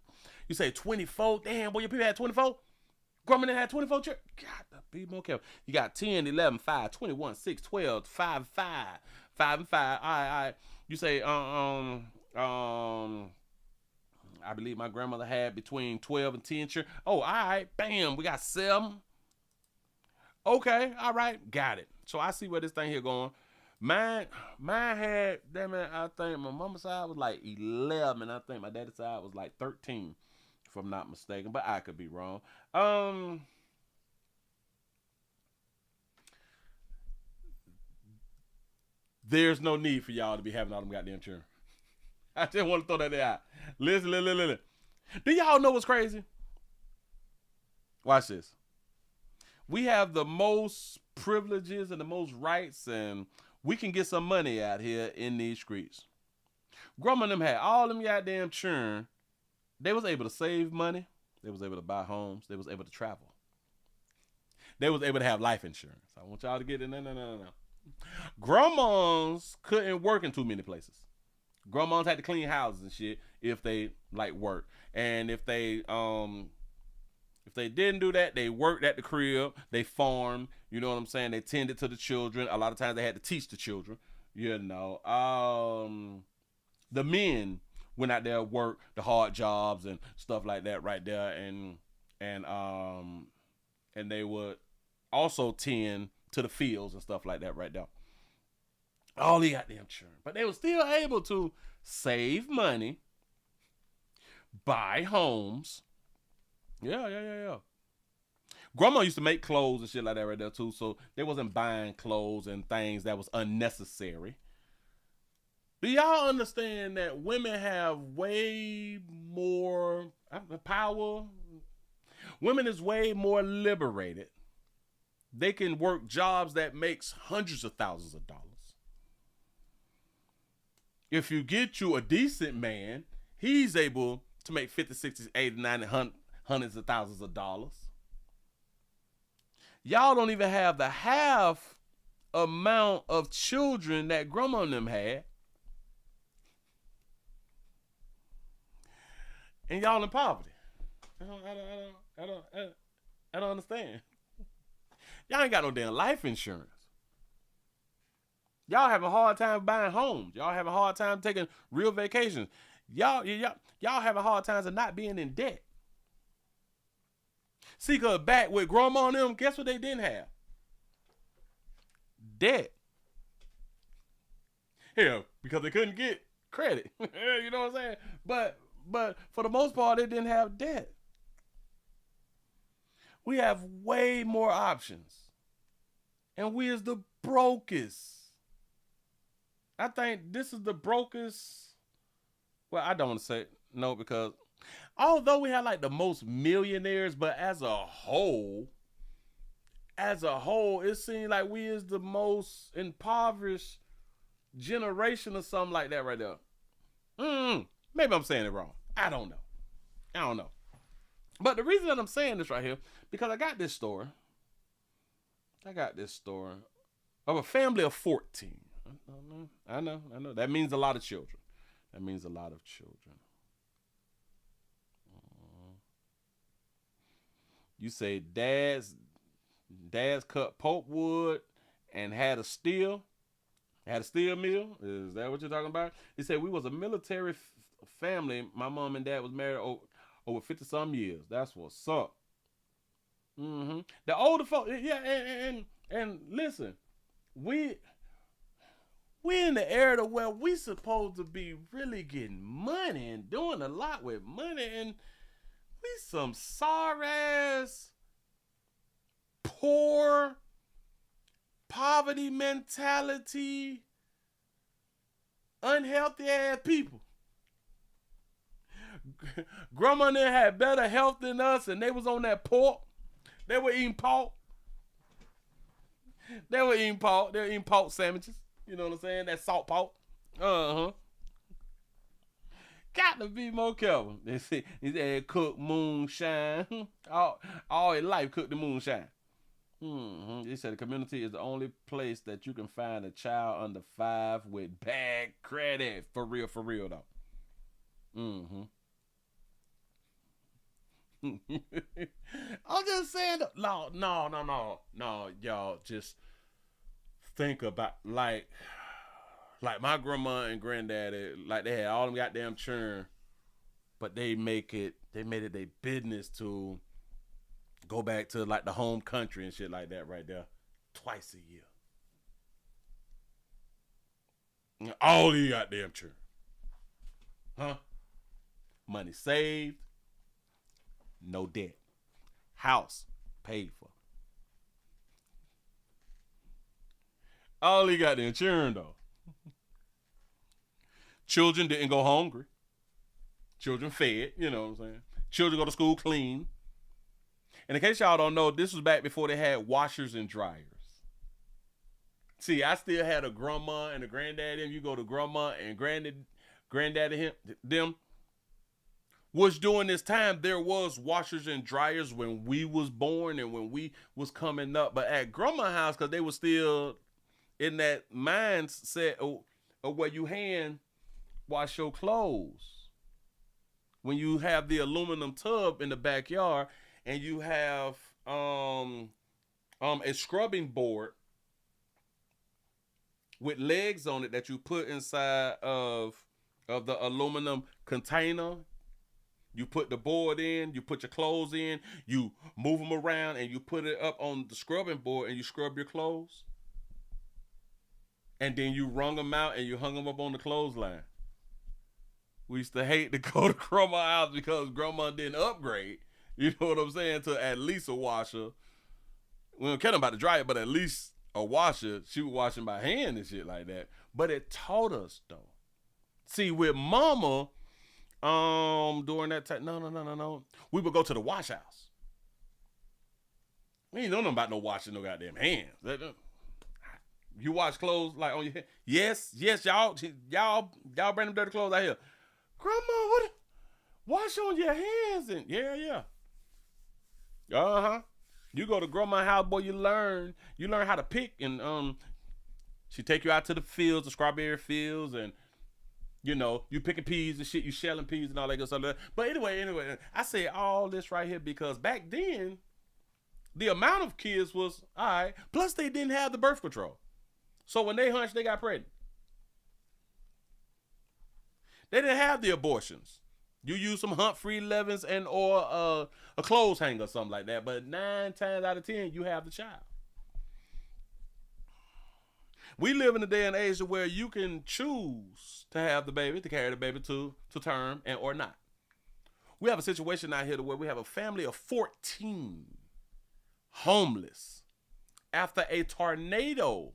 You say 24? Damn, boy, your people had 24? Grandma had 24 children? God, be more careful. You got 10, 11, 5, 21, 6, 12, 5, 5, 5 and 5. All right. You say, I believe my grandmother had between 12 and 10 children. Oh, all right. Bam, we got 7. Okay, all right. Got it. So I see where this thing here going. Mine had, damn it, I think my mama's side was like 11. I think my daddy's side was like 13. If I'm not mistaken, but I could be wrong. There's no need for y'all to be having all them goddamn children. I just want to throw that out. Listen. Do y'all know what's crazy? Watch this. We have the most privileges and the most rights, and we can get some money out here in these streets. Grandma and them had all them goddamn children. They was able to save money. They was able to buy homes. They was able to travel. They was able to have life insurance. I want y'all to get it. No. Grandmas couldn't work in too many places. Grandmas had to clean houses and shit if they like work. And if they didn't do that, they worked at the crib. They farmed. You know what I'm saying? They tended to the children. A lot of times they had to teach the children. You know. The men went out there, worked the hard jobs and stuff like that right there, and they would also tend to the fields and stuff like that right there. All the goddamn children, but they were still able to save money, buy homes. Yeah. Grandma used to make clothes and shit like that right there too, so they wasn't buying clothes and things that was unnecessary. Do y'all understand that women have way more power? Women is way more liberated. They can work jobs that makes hundreds of thousands of dollars. If you get you a decent man, he's able to make 50, 60, 80, 90, hundreds of thousands of dollars. Y'all don't even have the half amount of children that grandma and them had. And y'all in poverty. I don't understand. Y'all ain't got no damn life insurance. Y'all have a hard time buying homes. Y'all have a hard time taking real vacations. Y'all have a hard time of not being in debt. See, cause back with grandma and them, guess what they didn't have? Debt. Yeah, because they couldn't get credit. You know what I'm saying? But for the most part, they didn't have debt. We have way more options. And we is the brokest. I think this is the brokest. Well, I don't want to say no, because although we have like the most millionaires, but as a whole, it seems like we is the most impoverished generation or something like that right there. Maybe I'm saying it wrong. I don't know. But the reason that I'm saying this right here, because I got this story of a family of 14. I know. That means a lot of children. You say dad's cut pulpwood and had a steel mill. Is that what you're talking about? He said we was a military family. My mom and dad was married over 50 some years. That's what's up. The older folks, yeah, and listen, we in the era where we supposed to be really getting money and doing a lot with money, and we some sorry ass, poor, poverty mentality, unhealthy ass people. Grandma and them had better health than us, and they was on that pork. They were eating pork. They were eating pork sandwiches. You know what I'm saying? That salt pork. Got to be more careful. They said cook moonshine. All his life cooked the moonshine. They said the community is the only place that you can find a child under 5 with bad credit. For real though. I'm just saying, no, y'all just think about like my grandma and granddaddy, like they had all them goddamn churn, but they made it their business to go back to like the home country and shit like that right there twice a year. All these goddamn churn. Money saved. No debt. House paid for. All he got the insurance though. Children didn't go hungry. Children fed, you know what I'm saying? Children go to school clean. And in case y'all don't know, this was back before they had washers and dryers. See, I still had a grandma and a granddaddy. And you go to grandma and granddaddy them. Was during this time there was washers and dryers when we was born and when we was coming up, but at grandma's house, because they were still in that mindset of where you hand wash your clothes. When you have the aluminum tub in the backyard and you have a scrubbing board with legs on it that you put inside of the aluminum container. You put the board in, you put your clothes in, you move them around, and you put it up on the scrubbing board, and you scrub your clothes. And then you wrung them out, and you hung them up on the clothesline. We used to hate to go to grandma's house because grandma didn't upgrade. You know what I'm saying? To at least a washer. We don't care about the dryer, but at least a washer. She was washing by hand and shit like that. But it taught us, though. See, with mama... during that time, no. We would go to the wash house. We ain't know nothing about no washing no goddamn hands. You wash clothes like on your head. Yes, y'all bring them dirty clothes out here. Grandma, what? Wash on your hands and yeah. You go to grandma's house, boy. You learn how to pick and she take you out to the fields, the strawberry fields, and. You know, you picking peas and shit, you shelling peas and all that good stuff. But anyway, I say all this right here because back then, the amount of kids was all right. Plus, they didn't have the birth control. So when they hunched, they got pregnant. They didn't have the abortions. You use some Humphrey Levins and or a clothes hanger or something like that. But 9 times out of 10, you have the child. We live in a day and age where you can choose to have the baby, to carry the baby to term and or not. We have a situation out here where we have a family of 14 homeless after a tornado.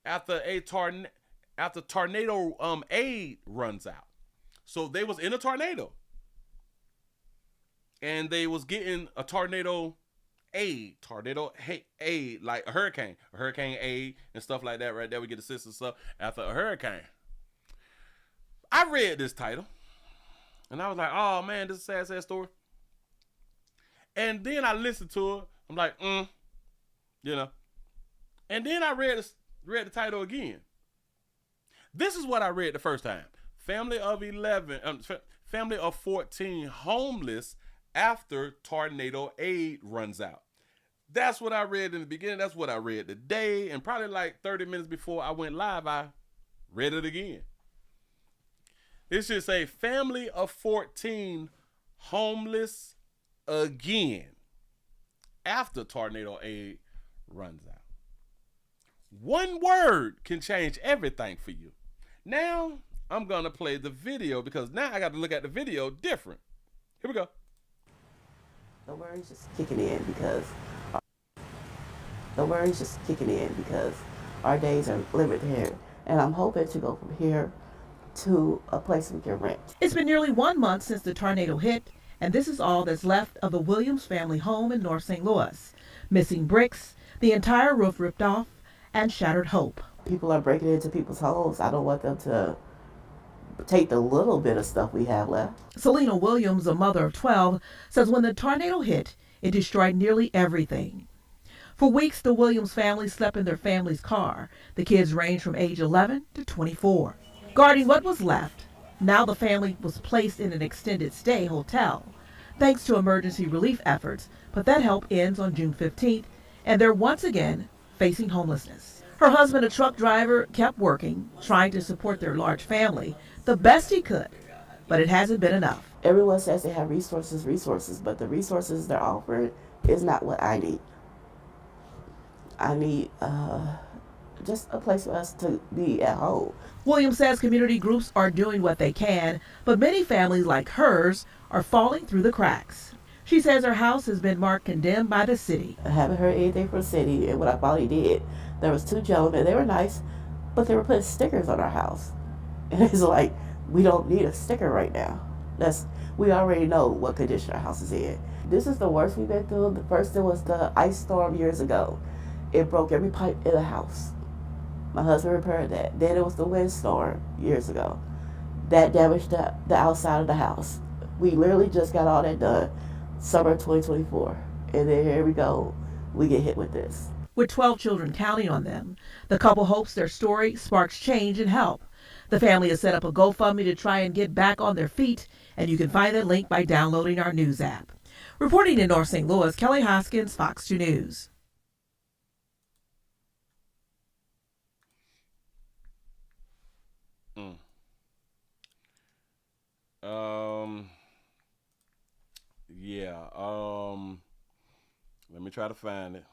After tornado aid runs out. So they was in a tornado. And they was getting a tornado aid, like a hurricane aid and stuff like that right there. We get assistance stuff after a hurricane. I read this title and I was like, oh man, this is a sad story. And then I listened to it. I'm like, you know. And then I read the title again. This is what I read the first time. Family of 14 homeless after tornado aid runs out. That's what I read in the beginning. That's what I read today. And probably like 30 minutes before I went live, I read it again. It should say family of 14 homeless again after tornado aid runs out. One word can change everything for you. Now I'm going to play the video because now I got to look at the video different. Here we go. The worry's just kicking in because our days are limited here. And I'm hoping to go from here to a place we can rent. It's been nearly 1 month since the tornado hit, and this is all that's left of the Williams family home in North St. Louis. Missing bricks, the entire roof ripped off, and shattered hope. People are breaking into people's homes. I don't want them to take the little bit of stuff we have left. Selena Williams, a mother of 12, says when the tornado hit, it destroyed nearly everything. For weeks, the Williams family slept in their family's car. The kids ranged from age 11 to 24. Guarding what was left, now the family was placed in an extended stay hotel, thanks to emergency relief efforts, but that help ends on June 15th, and they're once again facing homelessness. Her husband, a truck driver, kept working, trying to support their large family the best he could, but it hasn't been enough. Everyone says they have resources, but the resources they're offering is not what I need. I need just a place for us to be at home. Williams says community groups are doing what they can, but many families like hers are falling through the cracks. She says her house has been marked condemned by the city. I haven't heard anything from the city, and what I finally did, there was 2 gentlemen, they were nice, but they were putting stickers on our house. And it's like, we don't need a sticker right now. We already know what condition our house is in. This is the worst we've been through. The first it was the ice storm years ago. It broke every pipe in the house. My husband repaired that. Then it was the windstorm years ago. That damaged the outside of the house. We literally just got all that done summer 2024. And then here we go. We get hit with this. With 12 children counting on them, the couple hopes their story sparks change and help. The family has set up a GoFundMe to try and get back on their feet, and you can find that link by downloading our news app. Reporting in North St. Louis, Kelly Hoskins, Fox 2 News. Let me try to find it.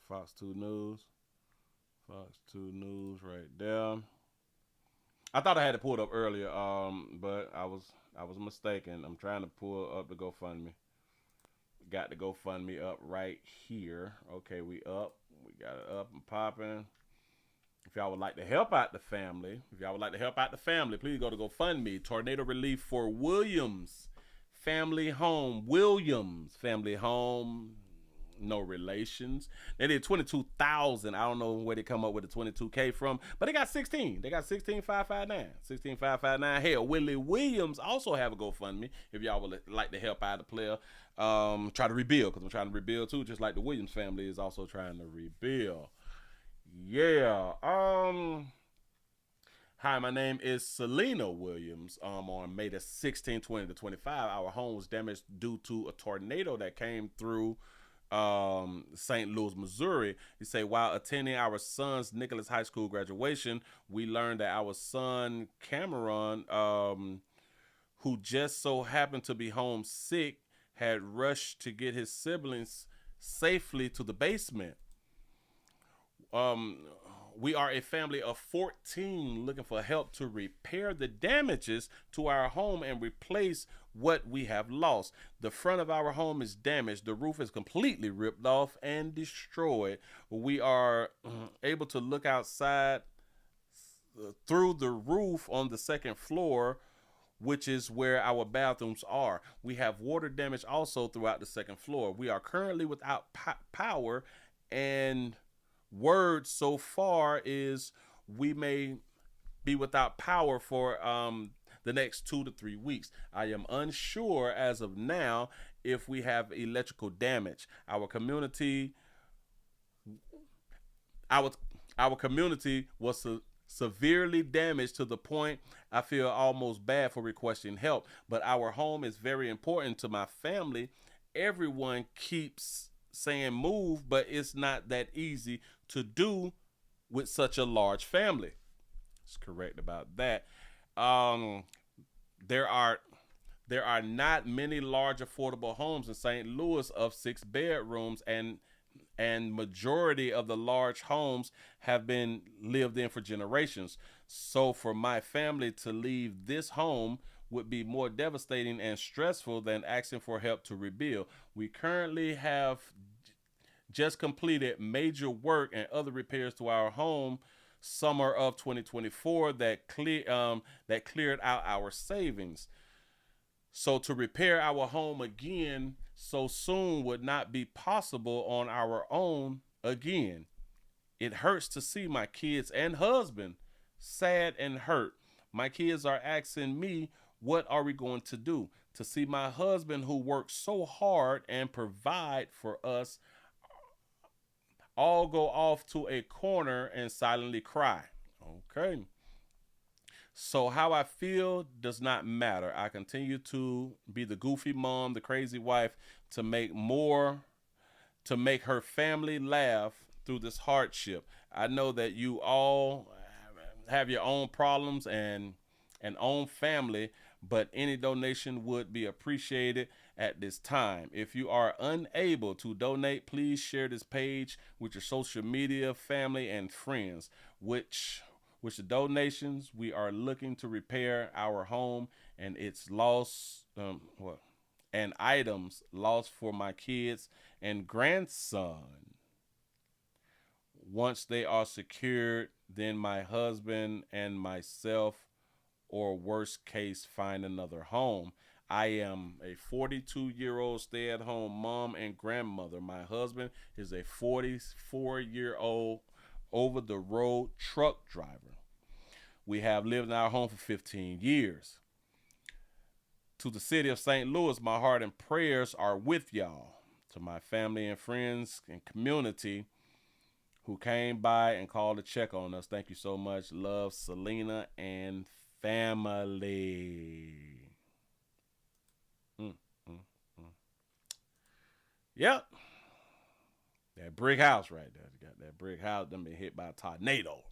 Fox 2 News. Fox 2 News right there. I thought I had it pulled up earlier, but I was mistaken. I'm trying to pull up the GoFundMe. Got the GoFundMe up right here. Okay, we up. We got it up and popping. If y'all would like to help out the family, please go to GoFundMe. Tornado relief for Williams family home. Williams family home. No relations. They did 22,000. I don't know where they come up with the 22K from, but they got 16. They got 16,559. 16,559. Hell, Willie Williams also have a GoFundMe if y'all would like to help out the player. Try to rebuild, because I'm trying to rebuild too, just like the Williams family is also trying to rebuild. Yeah. Hi, my name is Selena Williams. On May the 16, 20 to 25, our home was damaged due to a tornado that came through St. Louis, Missouri. He say, while attending our son's Nicholas High School graduation, we learned that our son Cameron, who just so happened to be home sick, had rushed to get his siblings safely to the basement. We are a family of 14 looking for help to repair the damages to our home and replace what we have lost. The front of our home is damaged. The roof is completely ripped off and destroyed. We are able to look outside through the roof on the second floor, which is where our bathrooms are. We have water damage also throughout the second floor. We are currently without power, and word so far is we may be without power for the next 2 to 3 weeks. I am unsure as of now if we have electrical damage. Our community was severely damaged to the point I feel almost bad for requesting help. But our home is very important to my family. Everyone keeps saying move, but it's not that easy to do with such a large family. It's correct about that. There are not many large affordable homes in St. Louis of 6 bedrooms, and majority of the large homes have been lived in for generations. So for my family to leave this home would be more devastating and stressful than asking for help to rebuild. We currently have just completed major work and other repairs to our home summer of 2024 that cleared out our savings. So to repair our home again so soon would not be possible on our own again. It hurts to see my kids and husband sad and hurt. My kids are asking me, what are we going to do? To see my husband, who works so hard and provide for us, all go off to a corner and silently cry. Okay. So how I feel does not matter. I continue to be the goofy mom, the crazy wife, to make her family laugh through this hardship. I know that you all have your own problems and own family, but any donation would be appreciated at this time. If you are unable to donate, please share this page with your social media, family, and friends. With the donations, we are looking to repair our home and its lost, and items lost for my kids and grandson. Once they are secured, then my husband and myself, or worst case, find another home. I am a 42-year-old stay-at-home mom and grandmother. My husband is a 44-year-old over-the-road truck driver. We have lived in our home for 15 years. To the city of St. Louis, my heart and prayers are with y'all. To my family and friends and community who came by and called to check on us, thank you so much. Love, Selena and family. Yep. That brick house right there. You got that brick house done been hit by a tornado.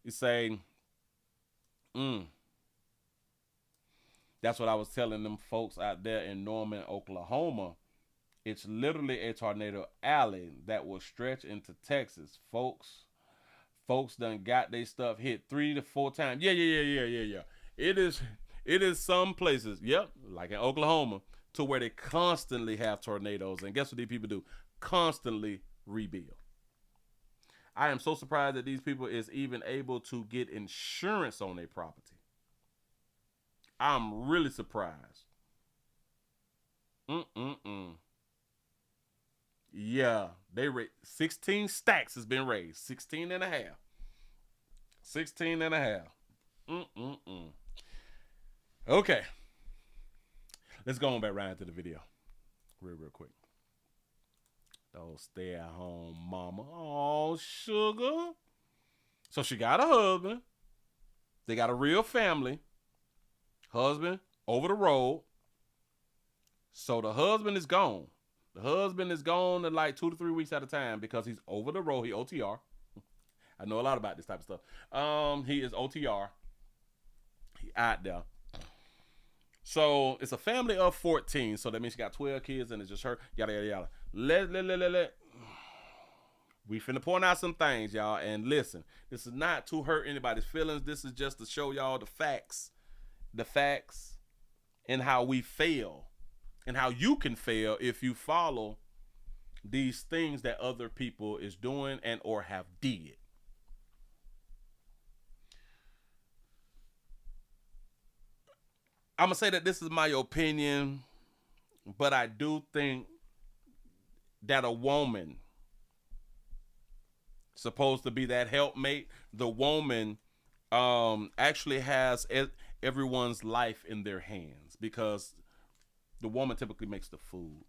You say, that's what I was telling them folks out there in Norman, Oklahoma. It's literally a tornado alley that will stretch into Texas. Folks done got their stuff hit 3 to 4 times. Yeah. It is some places, yep, like in Oklahoma, to where they constantly have tornadoes. And guess what these people do? Constantly rebuild. I am so surprised that these people is even able to get insurance on their property. I'm really surprised. Yeah, they 16 stacks has been raised. 16 and a half. 16 and a half. Okay. Let's go on back right into the video. Real quick. Those stay-at-home mama. Oh, sugar. So she got a husband. They got a real family. Husband over the road. So the husband is gone. The husband is gone in like 2 to 3 weeks at a time because he's over the road. He OTR. I know a lot about this type of stuff. He is OTR. He out there. So it's a family of 14. So that means she got 12 kids and it's just her. Yada, yada, yada. Let. We finna point out some things, y'all. And listen, this is not to hurt anybody's feelings. This is just to show y'all the facts and how we fail and how you can fail if you follow these things that other people is doing and or have did. I'm gonna say that this is my opinion, but I do think that a woman supposed to be that helpmate. The woman actually has everyone's life in their hands because the woman typically makes the food.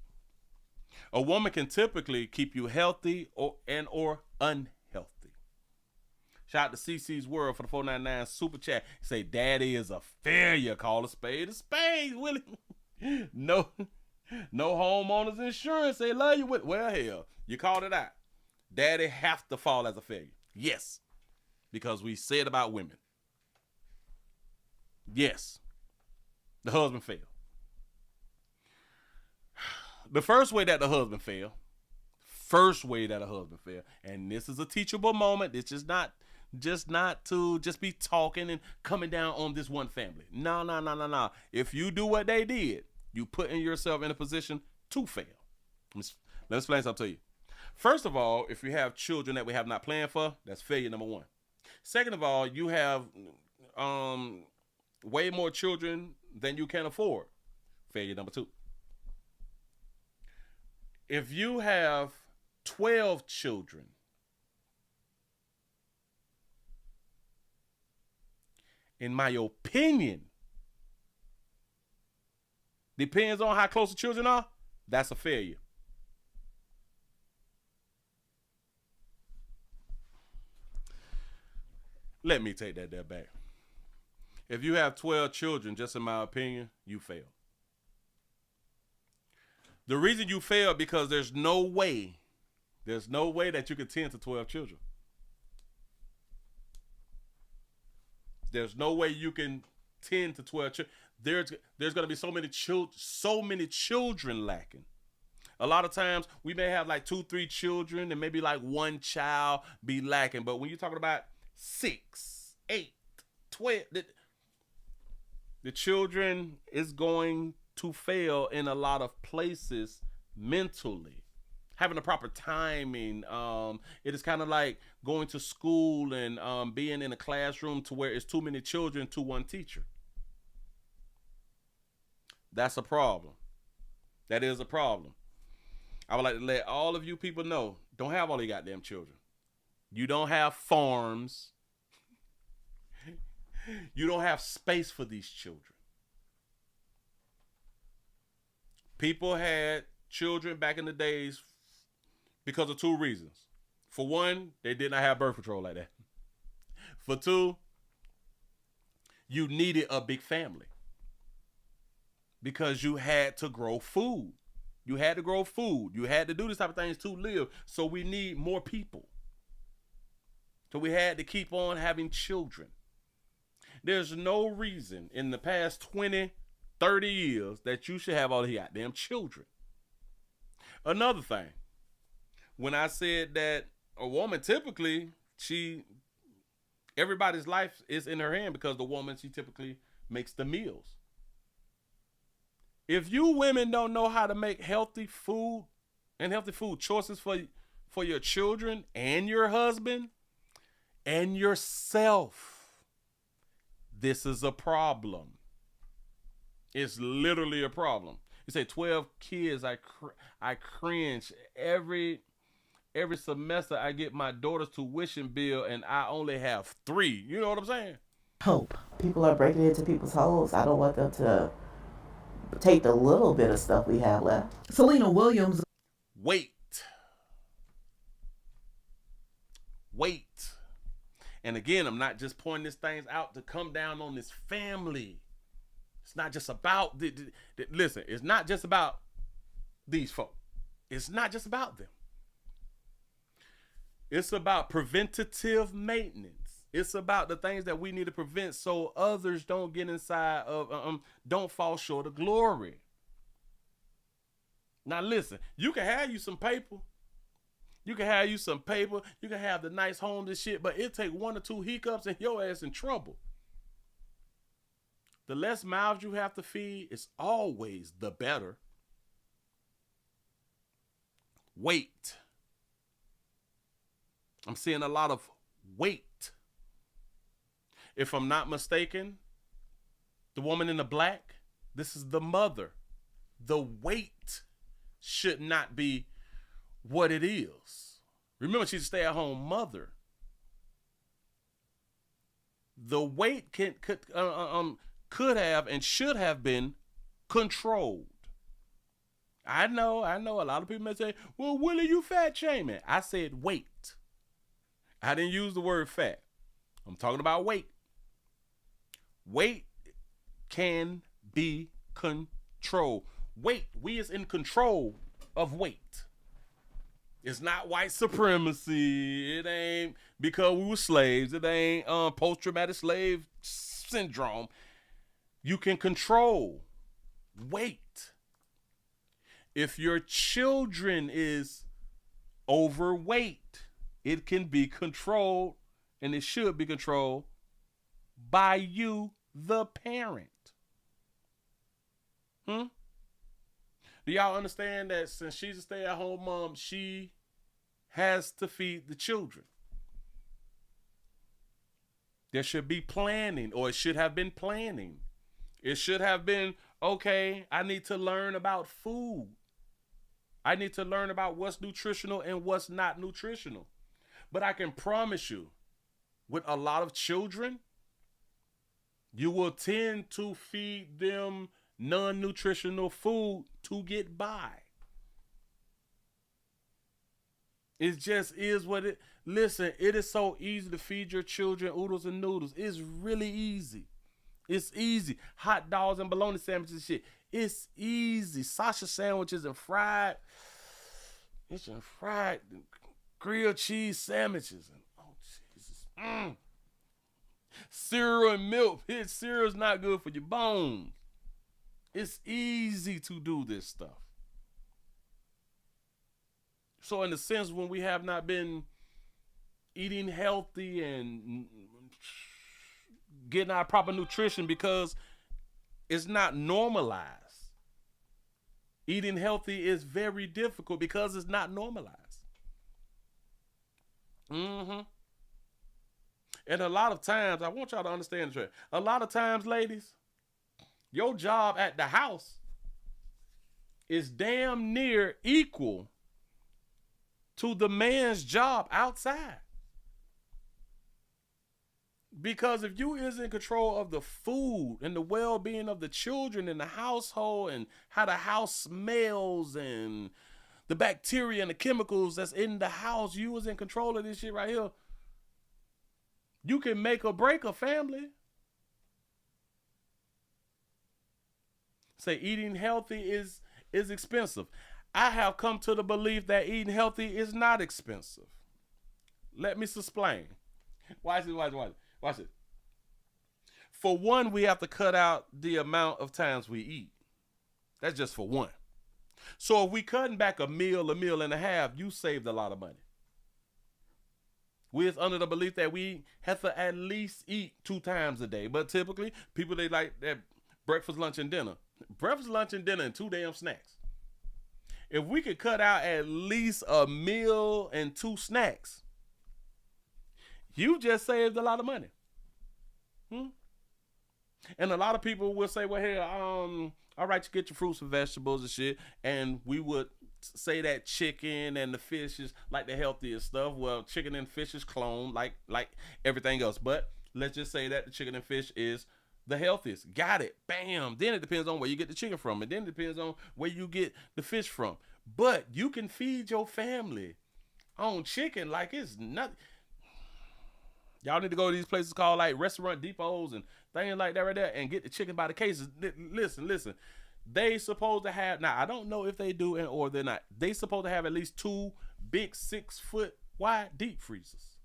A woman can typically keep you healthy or unhealthy. Shout out to CC's World for the 499 super chat. Say, daddy is a failure. Call a spade, Willie. No homeowners insurance. They love you with. Well, hell, you called it out. Daddy have to fall as a failure. Yes. Because we said about women. Yes. The husband failed. The first way that the husband failed, and this is a teachable moment. It's just not to just be talking and coming down on this one family. No. If you do what they did, you putting yourself in a position to fail. Let me explain something to you. First of all, if you have children that we have not planned for, that's failure number one. Second of all, you have way more children than you can afford. Failure number two. If you have 12 children, in my opinion, depends on how close the children are, that's a failure. Let me take that back. If you have 12 children, just in my opinion, you fail. The reason you fail because there's no way that you can tend to 12 children. There's no way you can tend to 12 children. There's going to be so many children lacking. A lot of times we may have like 2-3 children and maybe like one child be lacking. But when you're talking about 6, 8, 12, the children is going to fail in a lot of places mentally. Having the proper timing. It is kind of like going to school and being in a classroom to where it's too many children to one teacher. That's a problem. That is a problem. I would like to let all of you people know, don't have all your goddamn children. You don't have farms. You don't have space for these children. People had children back in the days because of two reasons. For one, they did not have birth control like that. For two, you needed a big family because you had to grow food. You had to grow food. You had to do this type of things to live. So we need more people. So we had to keep on having children. There's no reason in the past 20, 30 years that you should have all the goddamn children. Another thing, when I said that a woman typically, everybody's life is in her hand because the woman, she typically makes the meals. If you women don't know how to make healthy food and healthy food choices for your children and your husband and yourself, this is a problem. It's literally a problem. You say 12 kids, I cringe. Every semester I get my daughter's tuition bill and I only have 3. You know what I'm saying? Hope. People are breaking into people's homes. I don't want them to take the little bit of stuff we have left. Selena Williams. Wait. And again, I'm not just pointing these things out to come down on this family. It's not just about, listen, it's not just about these folk. It's not just about them. It's about preventative maintenance. It's about the things that we need to prevent so others don't get inside of, don't fall short of glory. Now listen, you can have you some paper. You can have you some paper. You can have the nice homes and shit, but it take 1 or 2 hiccups and your ass in trouble. The less mouths you have to feed is always the better. Weight. I'm seeing a lot of weight. If I'm not mistaken, the woman in the black, this is the mother. The weight should not be what it is. Remember, she's a stay-at-home mother. The weight could have and should have been controlled. I know a lot of people may say, well, Willie, you fat shaming. I said weight. I didn't use the word fat. I'm talking about weight. Weight can be controlled. Weight, we is in control of weight. It's not white supremacy. It ain't because we were slaves. It ain't post-traumatic slave syndrome. You can control weight. If your children is overweight, it can be controlled, and it should be controlled by you, the parent. Do y'all understand that since she's a stay-at-home mom, she has to feed the children? There should be planning, or it should have been planning. It should have been, okay, I need to learn about food. I need to learn about what's nutritional and what's not nutritional. But I can promise you, with a lot of children, you will tend to feed them non-nutritional food to get by. It just is what it. Listen, it is so easy to feed your children oodles and noodles. It's really easy. It's easy. Hot dogs and bologna sandwiches and shit. It's easy. Sausage sandwiches and fried grilled cheese sandwiches. And oh Jesus. Cereal and milk. His cereal's not good for your bones. It's easy to do this stuff. So in a sense, when we have not been eating healthy and getting our proper nutrition because it's not normalized. Eating healthy is very difficult because it's not normalized. And a lot of times, I want y'all to understand this. A lot of times, ladies, your job at the house is damn near equal to the man's job outside. Because if you is in control of the food and the well-being of the children in the household and how the house smells and the bacteria and the chemicals that's in the house, you was in control of this shit right here. You can make or break a family. Say eating healthy is expensive. I have come to the belief that eating healthy is not expensive. Let me explain. Watch it. For one, we have to cut out the amount of times we eat. That's just for one. So if we cutting back a meal and a half, you saved a lot of money. We're under the belief that we have to at least eat 2 times a day. But typically, people, they like that breakfast, lunch, and dinner. Breakfast, lunch, and dinner, and 2 damn snacks. If we could cut out at least a meal and 2 snacks, you just saved a lot of money. And a lot of people will say, well, hey, all right, you get your fruits and vegetables and shit. And we would say that chicken and the fish is like the healthiest stuff. Well, chicken and fish is cloned like everything else. But let's just say that the chicken and fish is the healthiest. Got it. Bam. Then it depends on where you get the chicken from. And then it depends on where you get the fish from. But you can feed your family on chicken like it's nothing. Y'all need to go to these places called like restaurant depots and things like that right there and get the chicken by the cases. Listen. They supposed to have, now I don't know if they do or they're not. They supposed to have at least 2 big 6-foot wide deep freezers.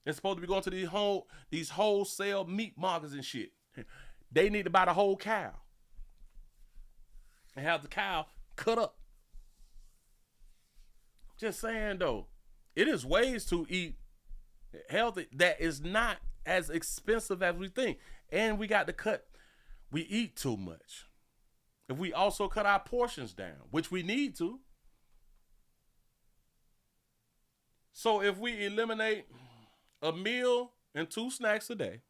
It's supposed to be going to these wholesale meat markets and shit. They need to buy the whole cow and have the cow cut up. Just saying though, it is ways to eat healthy that is not as expensive as we think. And we got to cut. We eat too much. If we also cut our portions down, which we need to. So if we eliminate a meal and 2 snacks a day,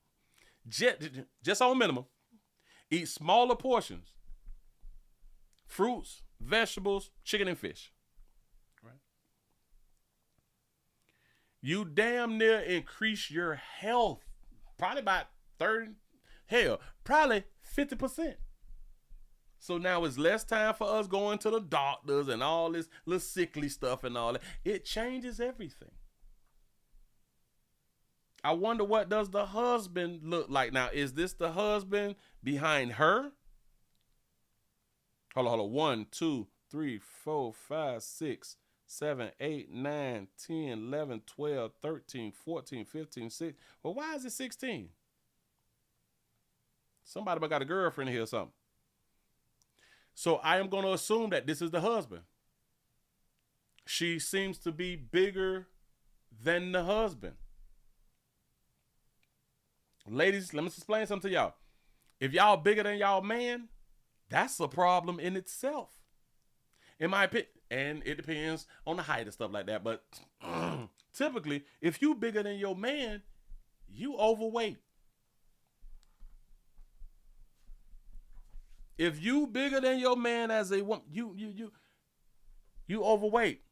just on minimum, eat smaller portions, fruits, vegetables, chicken and fish, right? You damn near increase your health, probably by 30, hell, probably 50%. So now it's less time for us going to the doctors and all this little sickly stuff and all that. It changes everything. I wonder, what does the husband look like? Now, is this the husband behind her? Hold on. 1, 2, 3, 4, 5, 6, 7, 8, 9, 10, 11, 12, 13, 14, 15, 16. Well, why is it 16? Somebody might got a girlfriend here or something. So I am going to assume that this is the husband. She seems to be bigger than the husband. Ladies, let me explain something to y'all. If y'all bigger than y'all man, that's a problem in itself. In my opinion, and it depends on the height and stuff like that. But typically, if you bigger than your man, you overweight. If you bigger than your man as a woman, you overweight.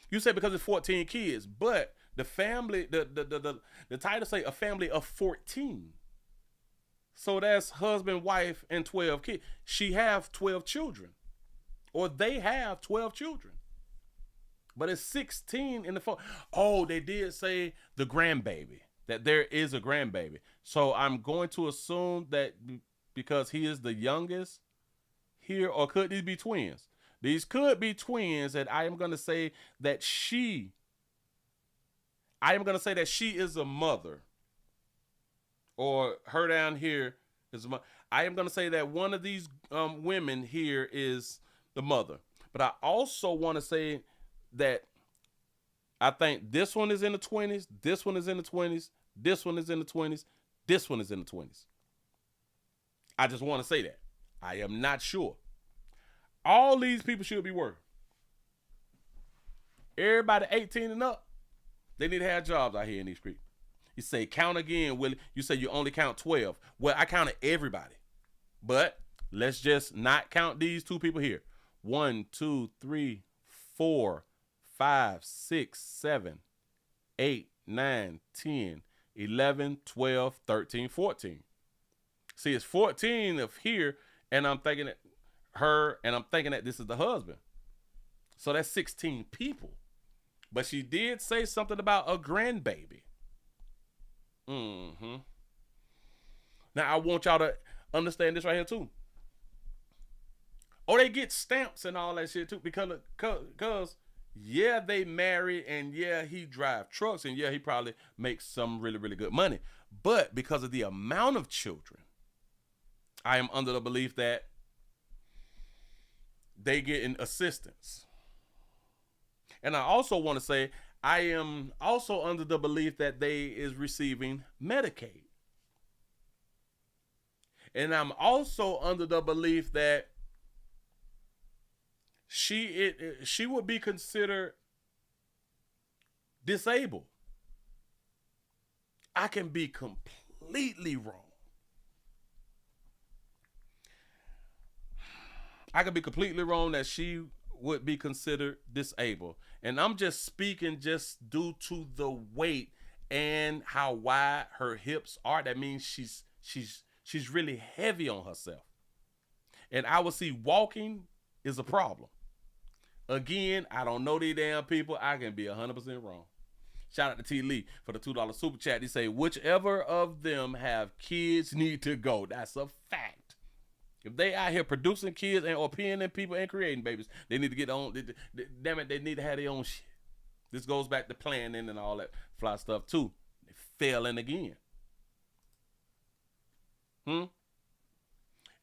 You say because it's 14 kids, but the family, the title say a family of 14. So that's husband, wife, and 12 kids. She have 12 children, or they have 12 children. But it's 16 in the phone. Oh, they did say the grandbaby, that there is a grandbaby. So I'm going to assume that because he is the youngest here, or could these be twins? These could be twins, and I am going to say that she is a mother, or her down here is a mother. I am going to say that one of these women here is the mother. But I also want to say that I think this one is in the 20s, this one is in the 20s, this one is in the 20s, this one is in the 20s. I just want to say that. I am not sure. All these people should be working. Everybody 18 and up, they need to have jobs out here in these streets. You say, count again, Willie. You say you only count 12. Well, I counted everybody. But let's just not count these 2 people here. 1, 2, 3, 4, 5, 6, 7, 8, 9, 10, 11, 12, 13, 14. See, it's 14 of here, and I'm thinking that her, and I'm thinking that this is the husband. So that's 16 people. But she did say something about a grandbaby. Now, I want y'all to understand this right here, too. Oh, they get stamps and all that shit, too, because yeah, they married, and yeah, he drive trucks, and yeah, he probably makes some really, really good money. But because of the amount of children, I am under the belief that they get an assistance. And I also want to say, I am also under the belief that they is receiving Medicaid. And I'm also under the belief that she would be considered disabled. I can be completely wrong. I could be completely wrong that she would be considered disabled. And I'm just speaking just due to the weight and how wide her hips are. That means she's really heavy on herself. And I would see walking is a problem. Again, I don't know these damn people. I can be 100% wrong. Shout out to T. Lee for the $2 super chat. He say, whichever of them have kids need to go. That's a fact. If they out here producing kids and or peeing in people and creating babies, they need to get on. Damn it, they need to have their own shit. This goes back to planning and all that fly stuff too. failing again.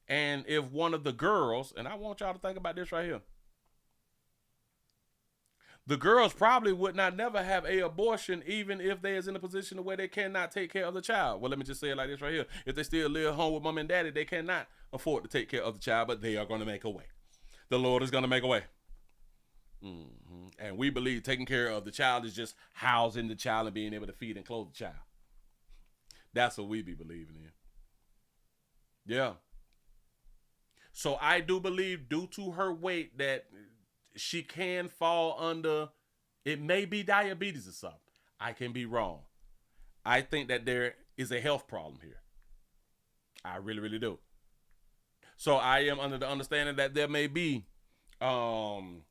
And if one of the girls, and I want y'all to think about this right here, the girls probably would not never have a abortion even if they is in a position where they cannot take care of the child. Well, let me just say it like this right here. If they still live home with mom and daddy, they cannot afford to take care of the child, but they are going to make a way. The Lord is going to make a way. And we believe taking care of the child is just housing the child and being able to feed and clothe the child. That's what we be believing in. Yeah. So I do believe due to her weight that she can fall under, it may be diabetes or something. I can be wrong. I think that there is a health problem here. I really, really do. So I am under the understanding that there may be Medicare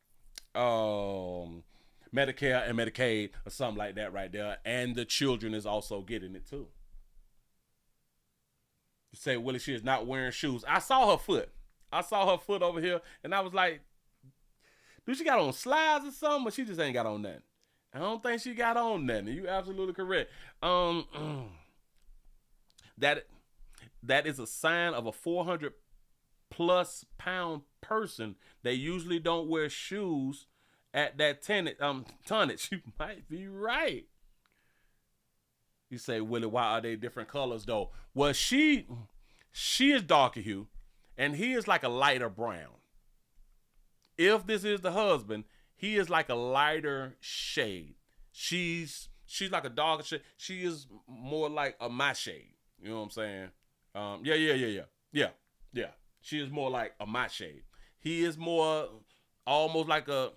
and Medicaid or something like that right there. And the children is also getting it too. You say, Willie, she is not wearing shoes. I saw her foot. I saw her foot over here and I was like, dude, she got on slides or something, or she just ain't got on nothing? I don't think she got on nothing. You absolutely correct. That is a sign of a 400+ pound person. They usually don't wear shoes at that tonnage. You might be right. You say, Willie, why are they different colors though? Well, she is darker hue, and he is like a lighter brown. If this is the husband, he is like a lighter shade. She's like a darker shade. She is more like my shade. You know what I'm saying? Yeah. She is more like a my shade. He is more almost like a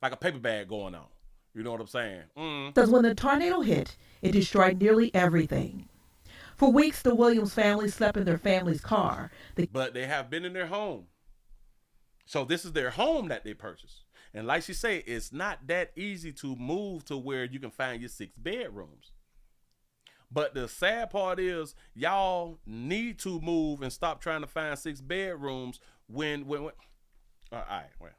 paper bag going on. You know what I'm saying? Because when the tornado hit, it destroyed nearly everything. For weeks, the Williams family slept in their family's car. But they have been in their home. So this is their home that they purchased. And like she said, it's not that easy to move to where you can find your 6 bedrooms. But the sad part is y'all need to move and stop trying to find 6 bedrooms when all right, well.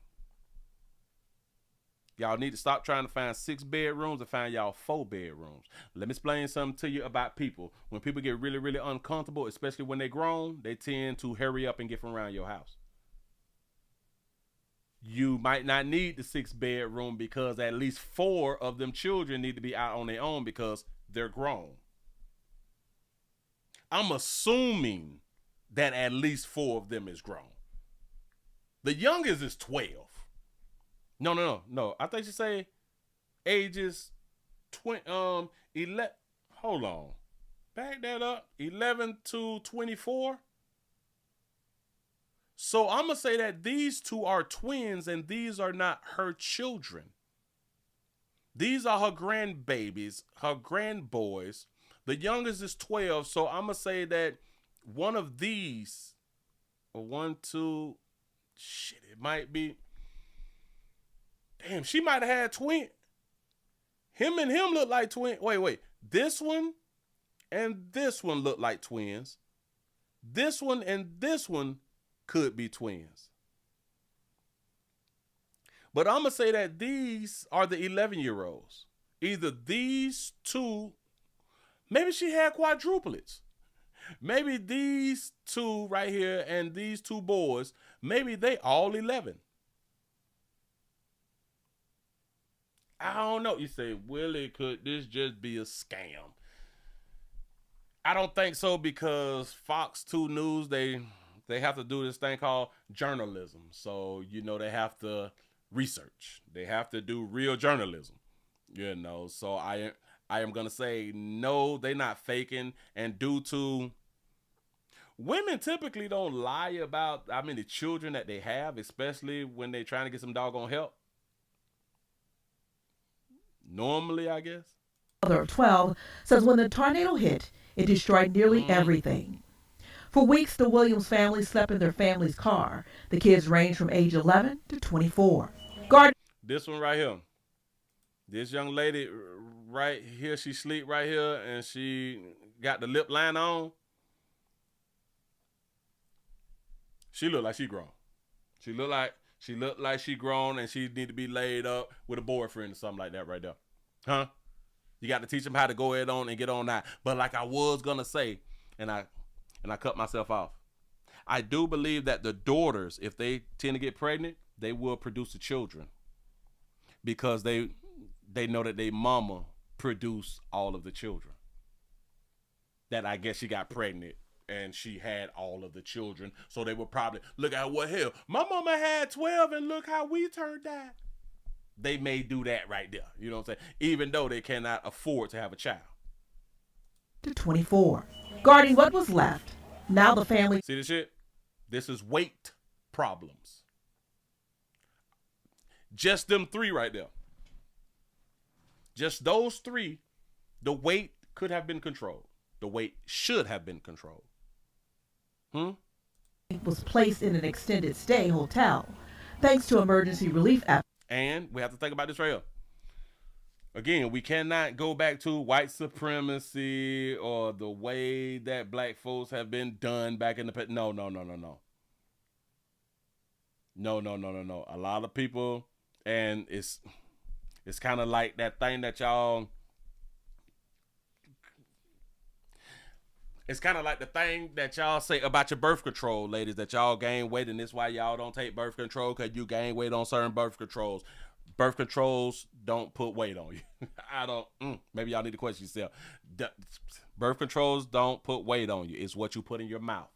Y'all need to stop trying to find 6 bedrooms and find y'all 4 bedrooms. Let me explain something to you about people. When people get really, really uncomfortable, especially when they're grown, they tend to hurry up and get from around your house. You might not need the 6 bedroom because at least 4 of them children need to be out on their own because they're grown. I'm assuming that at least 4 of them is grown. The youngest is 12. No. I think she say ages 11. Hold on. Back that up. 11 to 24. So I'm going to say that these 2 are twins and these are not her children. These are her grandbabies, her grandboys. The youngest is 12. So I'm going to say that one of these, or 1, 2, it might be. Damn, she might have had twin. Him and him look like twins. Wait. This one and this one look like twins. This one and this one could be twins. But I'm going to say that these are the 11-year-olds. Either these 2, maybe she had quadruplets. Maybe these 2 right here and these 2 boys, maybe they all 11. I don't know. You say, Willie, could this just be a scam? I don't think so because Fox 2 News, they have to do this thing called journalism. So, they have to research. They have to do real journalism, So I am going to say, no, they're not faking. And due to women typically don't lie about how many children that they have, especially when they're trying to get some doggone help. Normally, I guess. Mother of 12 says when the tornado hit, it destroyed nearly everything. For weeks, the Williams family slept in their family's car. The kids ranged from age 11 to 24. This one right here. This young lady right here, she sleep right here and she got the lip line on. She look like she grown. She look like she grown and she need to be laid up with a boyfriend or something like that right there. Huh? You got to teach them how to go ahead on and get on that. But like I was gonna say, and I cut myself off. I do believe that the daughters, if they tend to get pregnant, they will produce the children because they know that their mama produced all of the children. That I guess she got pregnant and she had all of the children, so they would probably look at what hell. My mama had 12, and look how we turned out. They may do that right there. You know what I'm saying? Even though they cannot afford to have a child. To 24, guarding what was left. Now the family. See this shit? This is weight problems. Just them 3 right there. Just those 3, the weight could have been controlled. The weight should have been controlled. Was placed in an extended stay hotel, thanks to emergency relief efforts. And we have to think about this right here. Again, we cannot go back to white supremacy or the way that black folks have been done back in the past. No. No. A lot of people, and it's kind of like that thing that y'all. It's kind of like the thing that y'all say about your birth control, ladies, that y'all gain weight, and this why y'all don't take birth control, because you gain weight on certain birth controls. Birth controls don't put weight on you. Maybe y'all need to question yourself. Birth controls don't put weight on you. It's what you put in your mouth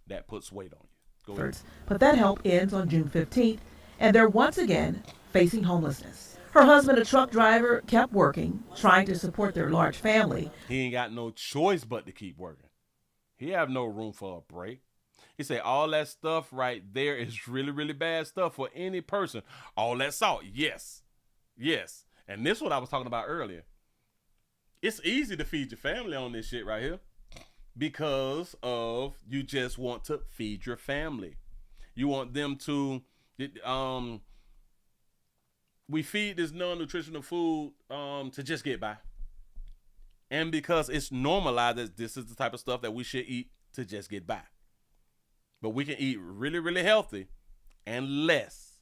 that puts weight on you. Go ahead. But that help ends on June 15th, and they're once again facing homelessness. Her husband, a truck driver, kept working, trying to support their large family. He ain't got no choice but to keep working. He have no room for a break. He said all that stuff right there is really, really bad stuff for any person. All that salt, yes. And this is what I was talking about earlier. It's easy to feed your family on this shit right here because of you just want to feed your family. You want them to, we feed this non-nutritional food to just get by. And because it's normalized that this is the type of stuff that we should eat to just get by. But we can eat really, really healthy and less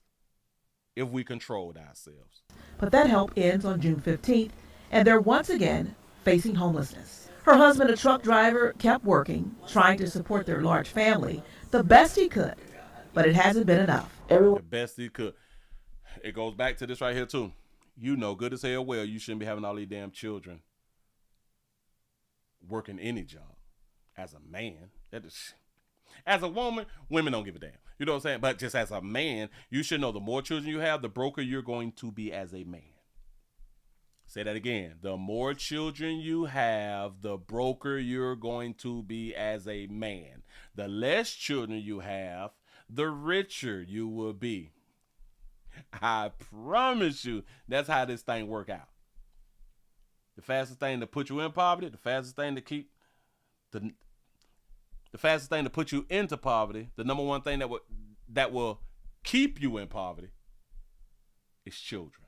if we controlled ourselves. But that help ends on June 15th, and they're once again facing homelessness. Her husband, a truck driver, kept working, trying to support their large family the best he could, but it hasn't been enough. The best he could. It goes back to this right here, too. You know good as hell well you shouldn't be having all these damn children working any job. As a man, as a woman, women don't give a damn. You know what I'm saying? But just as a man, you should know the more children you have, the broker you're going to be as a man. Say that again. The more children you have, the broker you're going to be as a man. The less children you have, the richer you will be. I promise you, that's how this thing work out. The fastest thing to put you in poverty, the fastest thing to keep the fastest thing to put you into poverty, the number one thing that will keep you in poverty is children.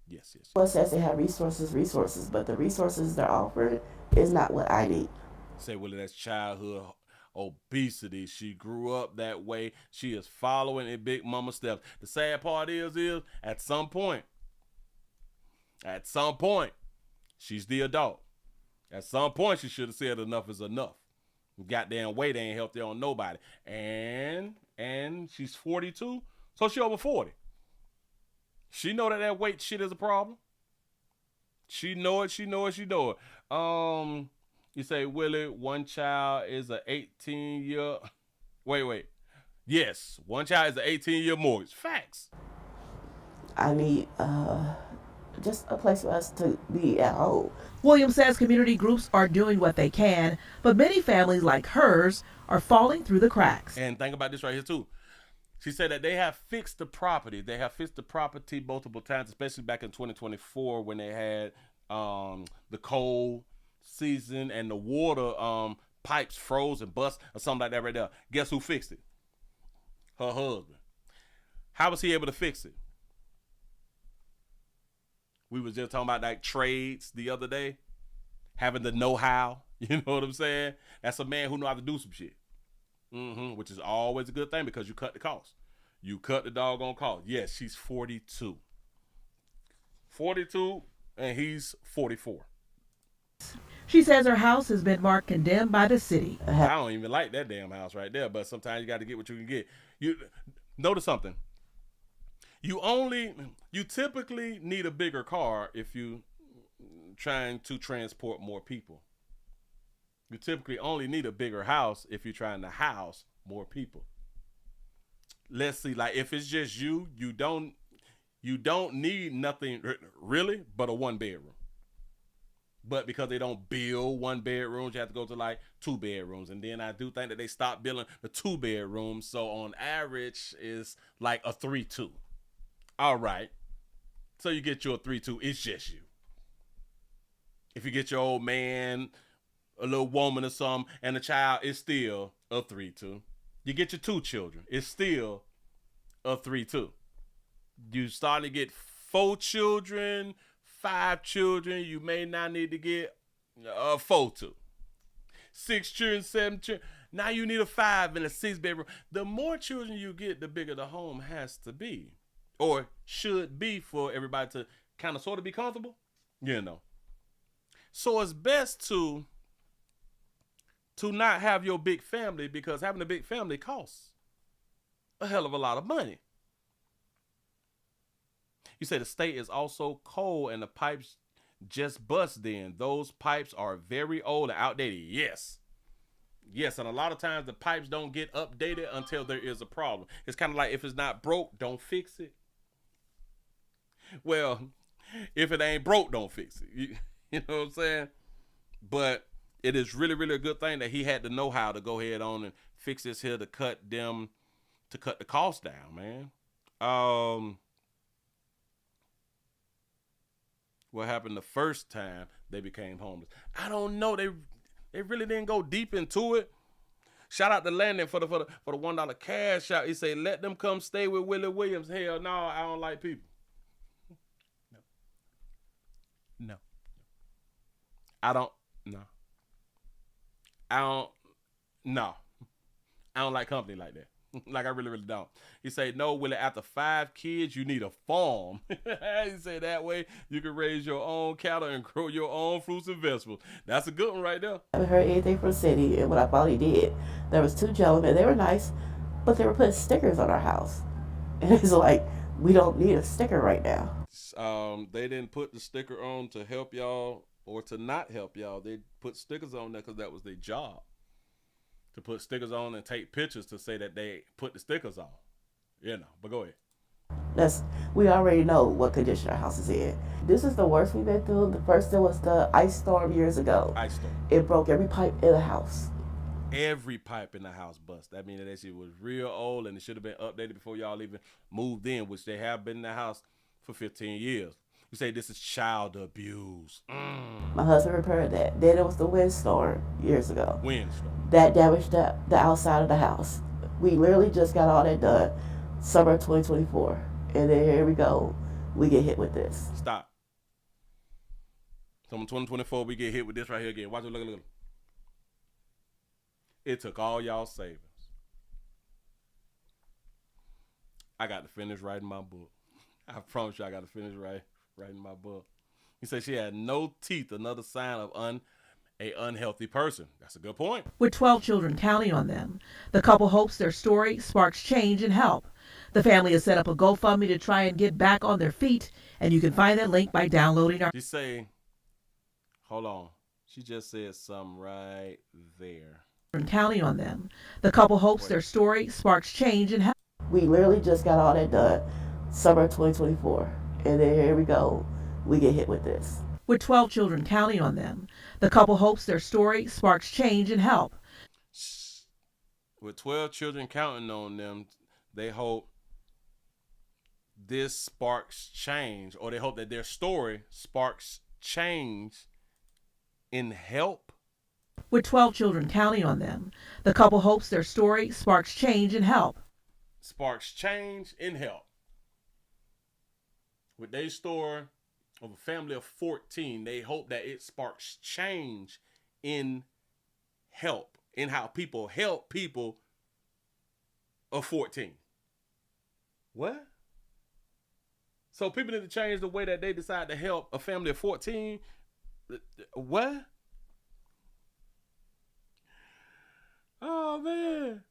Yes. Well, says they have resources, but the resources they're offered is not what I need. Say, Willie, that's childhood obesity. She grew up that way. She is following in Big Mama steps. The sad part is at some point, she's the adult. At some point, she should have said enough is enough. Goddamn weight ain't healthy on nobody. And she's 42, so she over 40. She know that weight shit is a problem. She know it. You say, Willie, one child is a 18-year. Wait. Yes, one child is an 18-year mortgage. Facts. I need just a place for us to be at home. Williams says community groups are doing what they can, but many families like hers are falling through the cracks. And think about this right here, too. She said that they have fixed the property. They have fixed the property multiple times, especially back in 2024 when they had the cold season and the water pipes froze and bust or something like that right there. Guess who fixed it? Her husband. How was he able to fix it? We was just talking about like trades the other day, having the know-how. You know what I'm saying? That's a man who know how to do some shit. Which is always a good thing because you cut the cost. You cut the doggone cost. Yes, she's 42. 42 and he's 44. She says her house has been marked condemned by the city. I don't even like that damn house right there, but sometimes you got to get what you can get. You notice something. You typically need a bigger car if you trying to transport more people. You typically only need a bigger house if you're trying to house more people. Let's see, like if it's just you don't need nothing really but a 1-bedroom. But because they don't build 1 bedrooms, you have to go to like 2 bedrooms. And then I do think that they stopped building the 2 bedrooms. So on average is like a 3-2. All right. So you get your 3-2, it's just you. If you get your old man, a little woman or something, and a child, it's still a 3-2. You get your 2 children, it's still a 3-2. You start to get 4 children, 5 children, you may not need to get a 4-2. 6 children, 7 children. Now you need a 5 and a 6 bedroom. The more children you get, the bigger the home has to be, or should be, for everybody to kind of sort of be comfortable, you know. So it's best to not have your big family, because having a big family costs a hell of a lot of money. You say the state is also cold and the pipes just bust then. Those pipes are very old and outdated. Yes. Yes, and a lot of times the pipes don't get updated until there is a problem. It's kind of like, if it's not broke, don't fix it. Well, if it ain't broke, don't fix it. You know what I'm saying? But it is really, really a good thing that he had the know-how to go ahead on and fix this here to cut the cost down, man. What happened the first time they became homeless? I don't know. They really didn't go deep into it. Shout out to Landon for the $1 cash out. He said, let them come stay with Willie Williams. Hell no, I don't like people. No. I don't like company like that. Like, I really, really don't. He said, no, Willie, after 5 kids, you need a farm. He said that way you can raise your own cattle and grow your own fruits and vegetables. That's a good one right there. I haven't heard anything from the city, and what I finally did, there was 2 gentlemen, they were nice, but they were putting stickers on our house. And it's like, we don't need a sticker right now. They didn't put the sticker on to help y'all or to not help y'all. They put stickers on there because that was their job. To put stickers on and take pictures to say that they put the stickers on. You know, but go ahead. We already know what condition our house is in. This is the worst we've been through. The first thing was the ice storm years ago. Ice storm. It broke every pipe in the house. Every pipe in the house bust. That means that shit was real old and it should have been updated before y'all even moved in, which they have been in the house for 15 years. You say this is child abuse. My husband repaired that. Then it was the windstorm years ago. Windstorm. That damaged the outside of the house. We literally just got all that done summer 2024. And then here we go. We get hit with this. Stop. Summer 2024, we get hit with this right here again. Watch it. Look. It took all y'all savings. I got to finish writing my book. I promise you I got to finish writing my book. He said she had no teeth, another sign of an unhealthy person. That's a good point. With 12 children counting on them, the couple hopes their story sparks change and help. The family has set up a GoFundMe to try and get back on their feet, and you can find that link by downloading our... She say, hold on. She just said something right there. Counting on them. The couple hopes their story sparks change and help. We literally just got all that done summer 2024. And then here we go. We get hit with this. With 12 children counting on them, the couple hopes their story sparks change and help. With 12 children counting on them, they hope this sparks change, or they hope that their story sparks change in help. With 12 children counting on them, the couple hopes their story sparks change and help. Sparks change and help. With their story of a family of 14, they hope that it sparks change in help, in how people help people of 14. What? So people need to change the way that they decide to help a family of 14. What? Oh, man.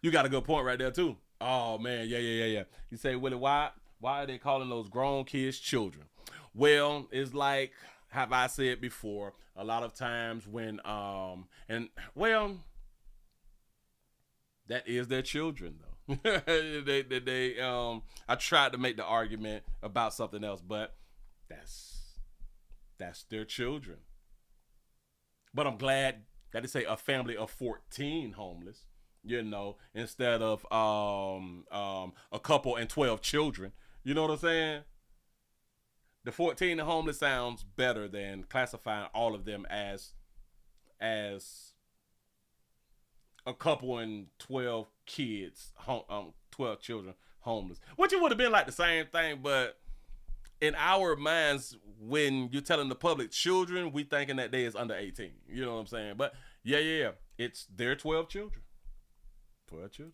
You got a good point right there, too. Oh, man. Yeah. You say, Willie, why are they calling those grown kids children? Well, it's like, have I said before, a lot of times when, that is their children, though. I tried to make the argument about something else, but that's their children. But I'm glad that they say a family of 14 homeless, instead of a couple and 12 children. You know what I'm saying? The 14 homeless sounds better than classifying all of them as a couple and 12 kids, 12 children homeless. Which it would have been like the same thing, but in our minds, when you're telling the public children, we thinking that they is under 18. You know what I'm saying? But yeah. It's their 12 children. 12 children.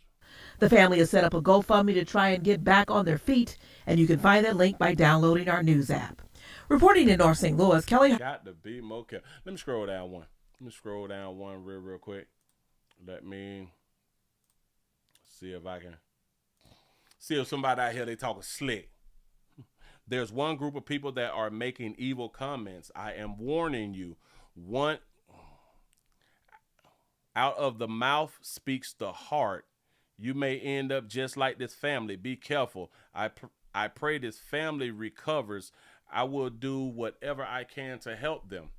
The family has set up a GoFundMe to try and get back on their feet, and you can find that link by downloading our news app. Reporting in North St. Louis, Kelly. Got to be more careful. Let me scroll down one real quick. Let me see if I can see if somebody out here they talking slick. There's one group of people that are making evil comments. I am warning you. One out of the mouth speaks the heart. You may end up just like this family. Be careful. I pray this family recovers. I will do whatever I can to help them.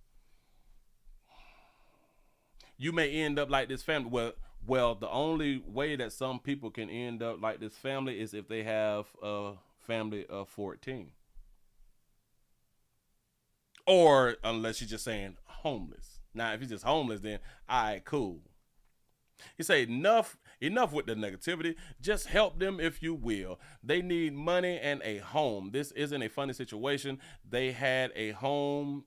You may end up like this family. Well, the only way that some people can end up like this family is if they have a family of 14. Or unless you're just saying homeless. Now, if you're just homeless, then all right, cool. You say enough with the negativity. Just help them if you will. They need money and a home. This isn't a funny situation. They had a home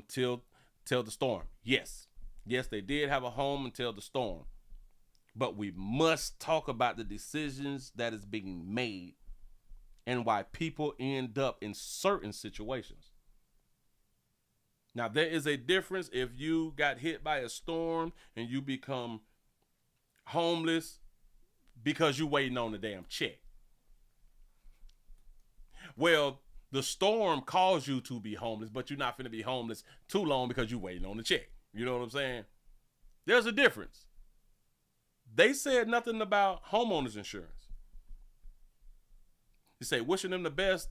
till the storm. Yes, they did have a home until the storm. But we must talk about the decisions that is being made and why people end up in certain situations. Now, there is a difference if you got hit by a storm and you become homeless because you waiting on the damn check. Well, the storm caused you to be homeless, but you're not finna be homeless too long because you waiting on the check. You know what I'm saying? There's a difference. They said nothing about homeowners insurance. You say wishing them the best.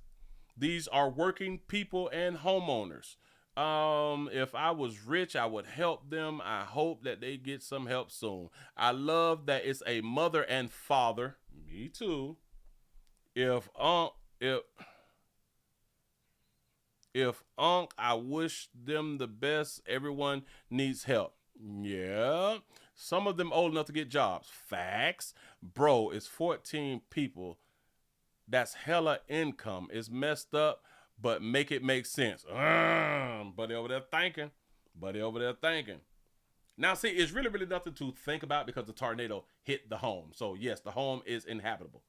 These are working people and homeowners. If I was rich, I would help them. I hope that they get some help soon. I love that it's a mother and father. Me too. If I wish them the best. Everyone needs help. Yeah. Some of them old enough to get jobs. Facts. Bro, it's 14 people. That's hella income. It's messed up. But make it make sense. Buddy over there thinking. Now, see, it's really nothing to think about because the tornado hit the home. So, yes, the home is inhabitable.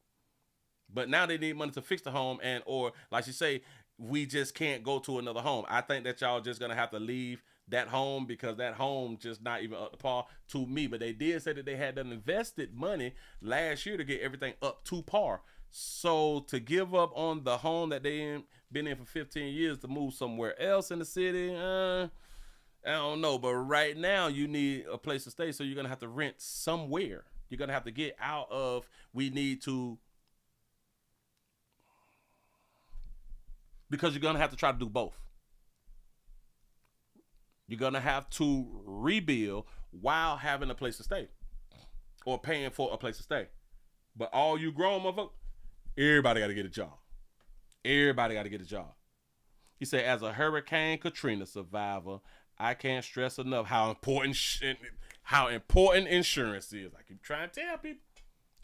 But now they need money to fix the home or, like you say, we just can't go to another home. I think that y'all just going to have to leave that home because that home just not even up to par to me. But they did say that they had done invested money last year to get everything up to par. So to give up on the home that they been in for 15 years to move somewhere else in the city, I don't know. But right now you need a place to stay, so you're going to have to rent somewhere. You're going to have to get out of, because you're going to have to try to do both. You're going to have to rebuild while having a place to stay or paying for a place to stay. But all you grown motherfuckers, everybody got to get a job. He said, as a Hurricane Katrina survivor, I can't stress enough how important insurance is. I keep trying to tell people.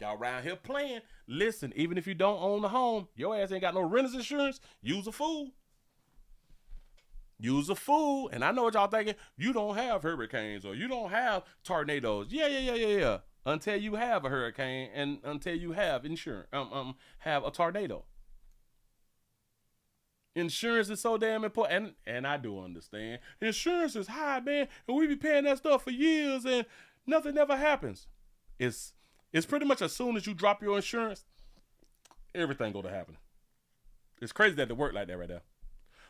Y'all around here playing. Listen, even if you don't own the home, your ass ain't got no renter's insurance. Use a fool. And I know what y'all thinking. You don't have hurricanes or you don't have tornadoes. Yeah. Until you have a hurricane and until you have insurance, have a tornado. Insurance is so damn important, and I do understand. Insurance is high, man, and we be paying that stuff for years, and nothing ever happens. It's pretty much as soon as you drop your insurance, everything go to happen. It's crazy that it work like that right there.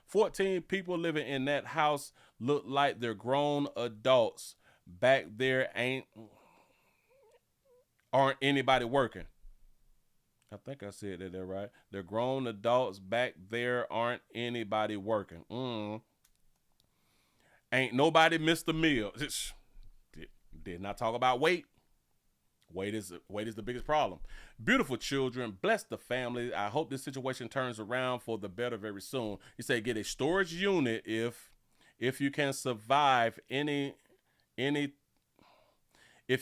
14 people living in that house look like they're grown adults. Back there aren't anybody working. I think I said that right. They're grown adults. Back there aren't anybody working. Ain't nobody missed a meal. Did not talk about weight. Weight is the biggest problem. Beautiful children, bless the family. I hope this situation turns around for the better very soon. He said, get a storage unit if you can survive if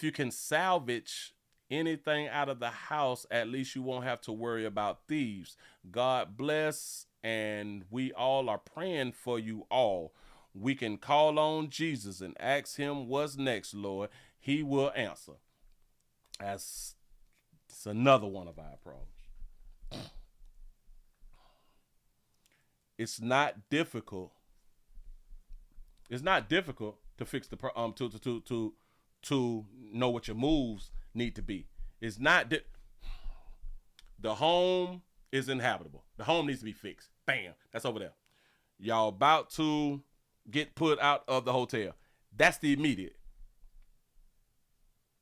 you can salvage anything out of the house, at least you won't have to worry about thieves. God bless, and we all are praying for you all. We can call on Jesus and ask him what's next, Lord. He will answer. It's another one of our problems. It's not difficult. It's not difficult to fix the to know what your moves need to be. It's not the home is inhabitable. The home needs to be fixed. Bam, that's over there. Y'all about to get put out of the hotel. That's the immediate.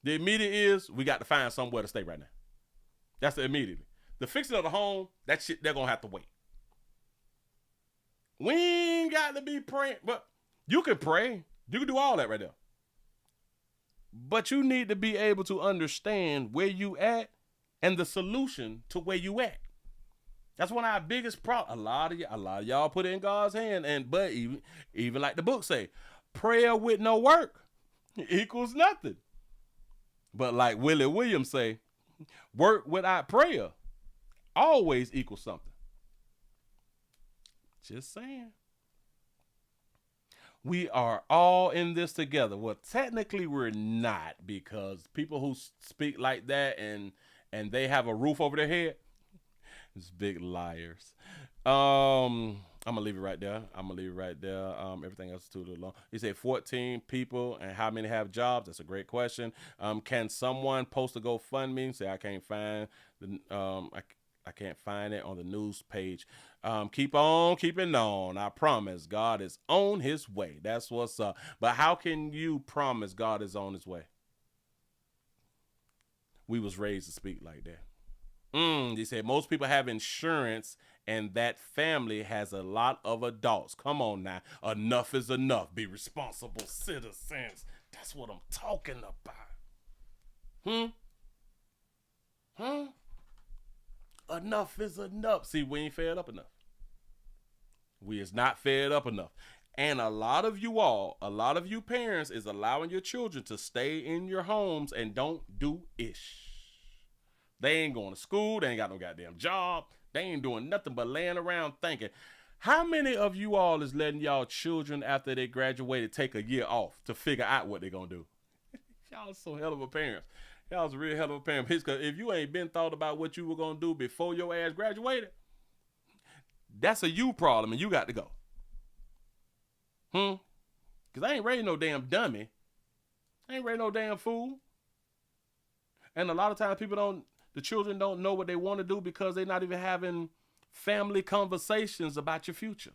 The immediate is we got to find somewhere to stay right now. That's the immediate. The fixing of the home, that shit they're gonna have to wait. We ain't got to be praying, but you can pray. You can do all that right there. But you need to be able to understand where you at and the solution to where you at. That's one of our biggest problems. A lot of y'all put it in God's hand, but even like the book say, prayer with no work equals nothing. But like Willie Williams say, work without prayer always equals something. Just saying. We are all in this together. Well, technically we're not, because people who speak like that and they have a roof over their head, it's big liars. I'm gonna leave it right there. Everything else is too long. He said 14 people, and how many have jobs? That's a great question. Can someone post a GoFundMe? Say I can't find the I can't find it on the news page. Keep on keeping on. I promise God is on his way. That's what's up. But how can you promise God is on his way? We was raised to speak like that. They said most people have insurance, and that family has a lot of adults. Come on now. Enough is enough. Be responsible citizens. That's what I'm talking about. Enough is enough. See, we ain't fed up enough. We is not fed up enough. And a lot of you parents is allowing your children to stay in your homes and don't do ish. They ain't going to school. They ain't got no goddamn job. They ain't doing nothing but laying around thinking. How many of you all is letting y'all children after they graduated take a year off to figure out what they're going to do? Y'all so hell of a parents. Y'all was a real hell of a parent. Because if you ain't been thought about what you were going to do before your ass graduated, that's a you problem and you got to go. Because I ain't raised no damn dummy. I ain't raised no damn fool. And a lot of times the children don't know what they want to do because they're not even having family conversations about your future.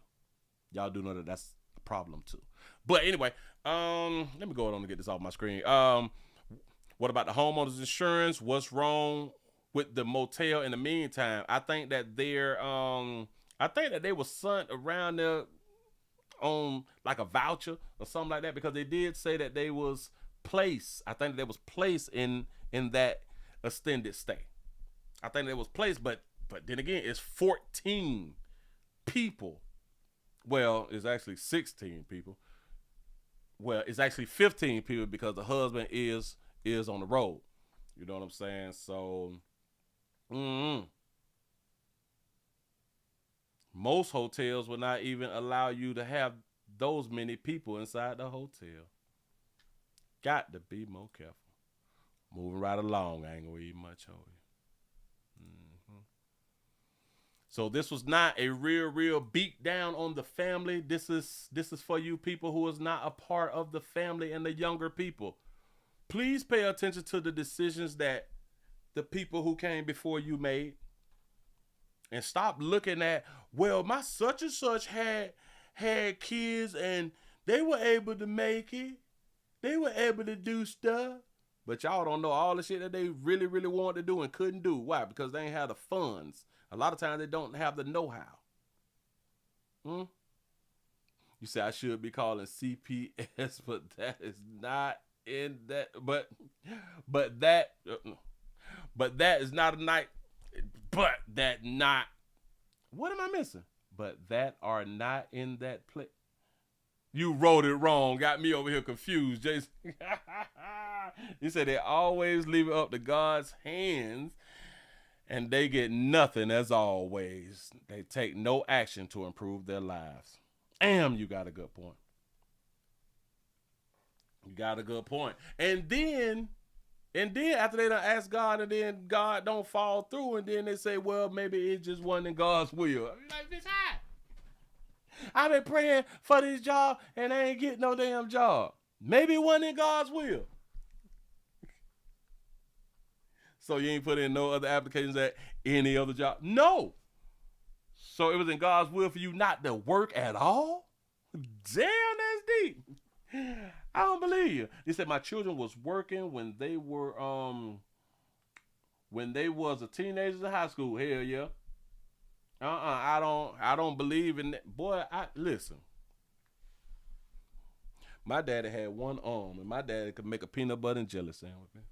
Y'all do know that that's a problem too. But anyway, let me go on and get this off my screen. What about the homeowners insurance? What's wrong with the motel in the meantime? I think that they were sent around there on like a voucher or something like that, because they did say that they was placed. I think they was placed in that extended stay. I think they was placed, but then again, it's 14 people. Well, it's actually 16 people. Well, it's actually 15 people because the husband is on the road. You know what I'm saying? So, most hotels will not even allow you to have those many people inside the hotel. Got to be more careful. Moving right along. I ain't gonna eat much of you. So this was not a real beat down on the family. This is for you people who is not a part of the family and the younger people. Please pay attention to the decisions that the people who came before you made. And stop looking at, well, my such and such had kids and they were able to make it. They were able to do stuff. But y'all don't know all the shit that they really wanted to do and couldn't do. Why? Because they ain't have the funds. A lot of times they don't have the know-how. You say I should be calling CPS, but that is not in that. But that is not a night. But that not. What am I missing? But that are not in that place. You wrote it wrong. Got me over here confused, Jason. You said they always leave it up to God's hands, and they get nothing as always. They take no action to improve their lives. You got a good point. You got a good point. And then after they done ask God, and then God don't fall through, and then they say, well, maybe it just wasn't in God's will. Like, bitch, hi. I've been praying for this job, and I ain't getting no damn job. Maybe it wasn't in God's will. So you ain't put in no other applications at any other job? No. So it was in God's will for you not to work at all? Damn, that's deep. I don't believe you. They said my children was working when they were was a teenagers in high school. Hell yeah. I don't believe in that. Boy, listen. My daddy had one arm, and my daddy could make a peanut butter and jelly sandwich, man.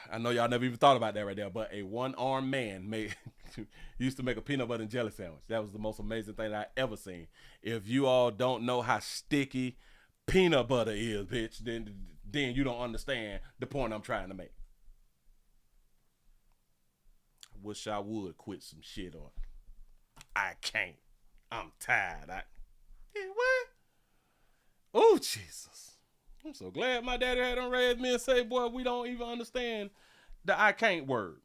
I know y'all never even thought about that right there, but a one-armed man used to make a peanut butter and jelly sandwich. That was the most amazing thing I ever seen. If you all don't know how sticky peanut butter is, bitch, then you don't understand the point I'm trying to make. I wish I would quit some shit on. I can't. I'm tired. What? Oh, Jesus. I'm so glad my daddy had done raised me and say, boy, we don't even understand the I can't word.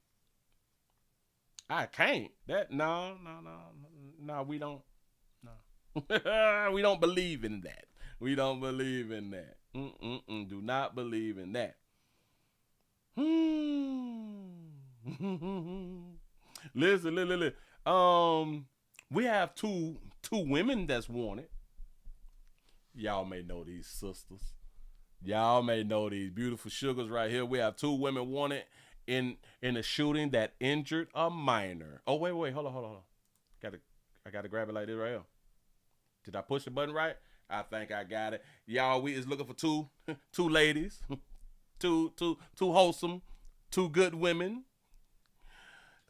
I can't. No, we don't. No. We don't believe in that. We don't believe in that. Do not believe in that. Listen. We have two women that's wanted. Y'all may know these sisters. Y'all may know these beautiful sugars right here. We have two women wanted in a shooting that injured a minor. Oh, wait, hold on. I gotta grab it like this right here. Did I push the button right? I think I got it. Y'all, we is looking for two ladies, two wholesome, two good women,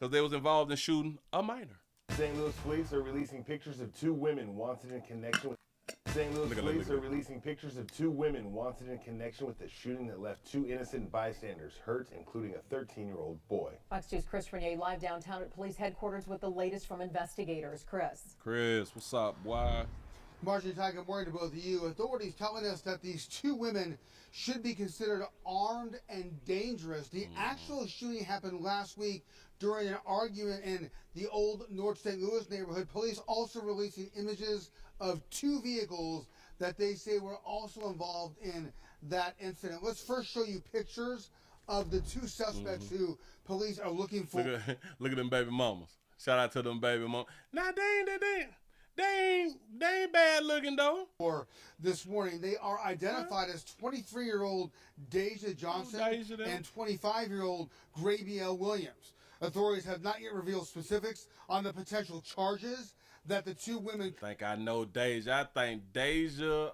because they was involved in shooting a minor. St. Louis police are releasing pictures of two women wanted in connection with St. Louis police are releasing pictures of two women wanted in connection with the shooting that left two innocent bystanders hurt, including a 13-year-old boy. Fox 2's Chris Frenier live downtown at police headquarters with the latest from investigators. Chris, what's up, boy? Margie and Ty, good morning to both of you. Authorities telling us that these two women should be considered armed and dangerous. The actual shooting happened last week during an argument in the old North St. Louis neighborhood. Police also releasing images of two vehicles that they say were also involved in that incident. Let's first show you pictures of the two suspects who police are looking for. Look at them baby mamas. Shout out to them baby mamas. Nah, they ain't bad looking though. For this morning, they are identified as 23-year-old Deja Johnson and 25-year-old Grabiel Williams. Authorities have not yet revealed specifics on the potential charges that the two women. I think I know Deja. I think Deja,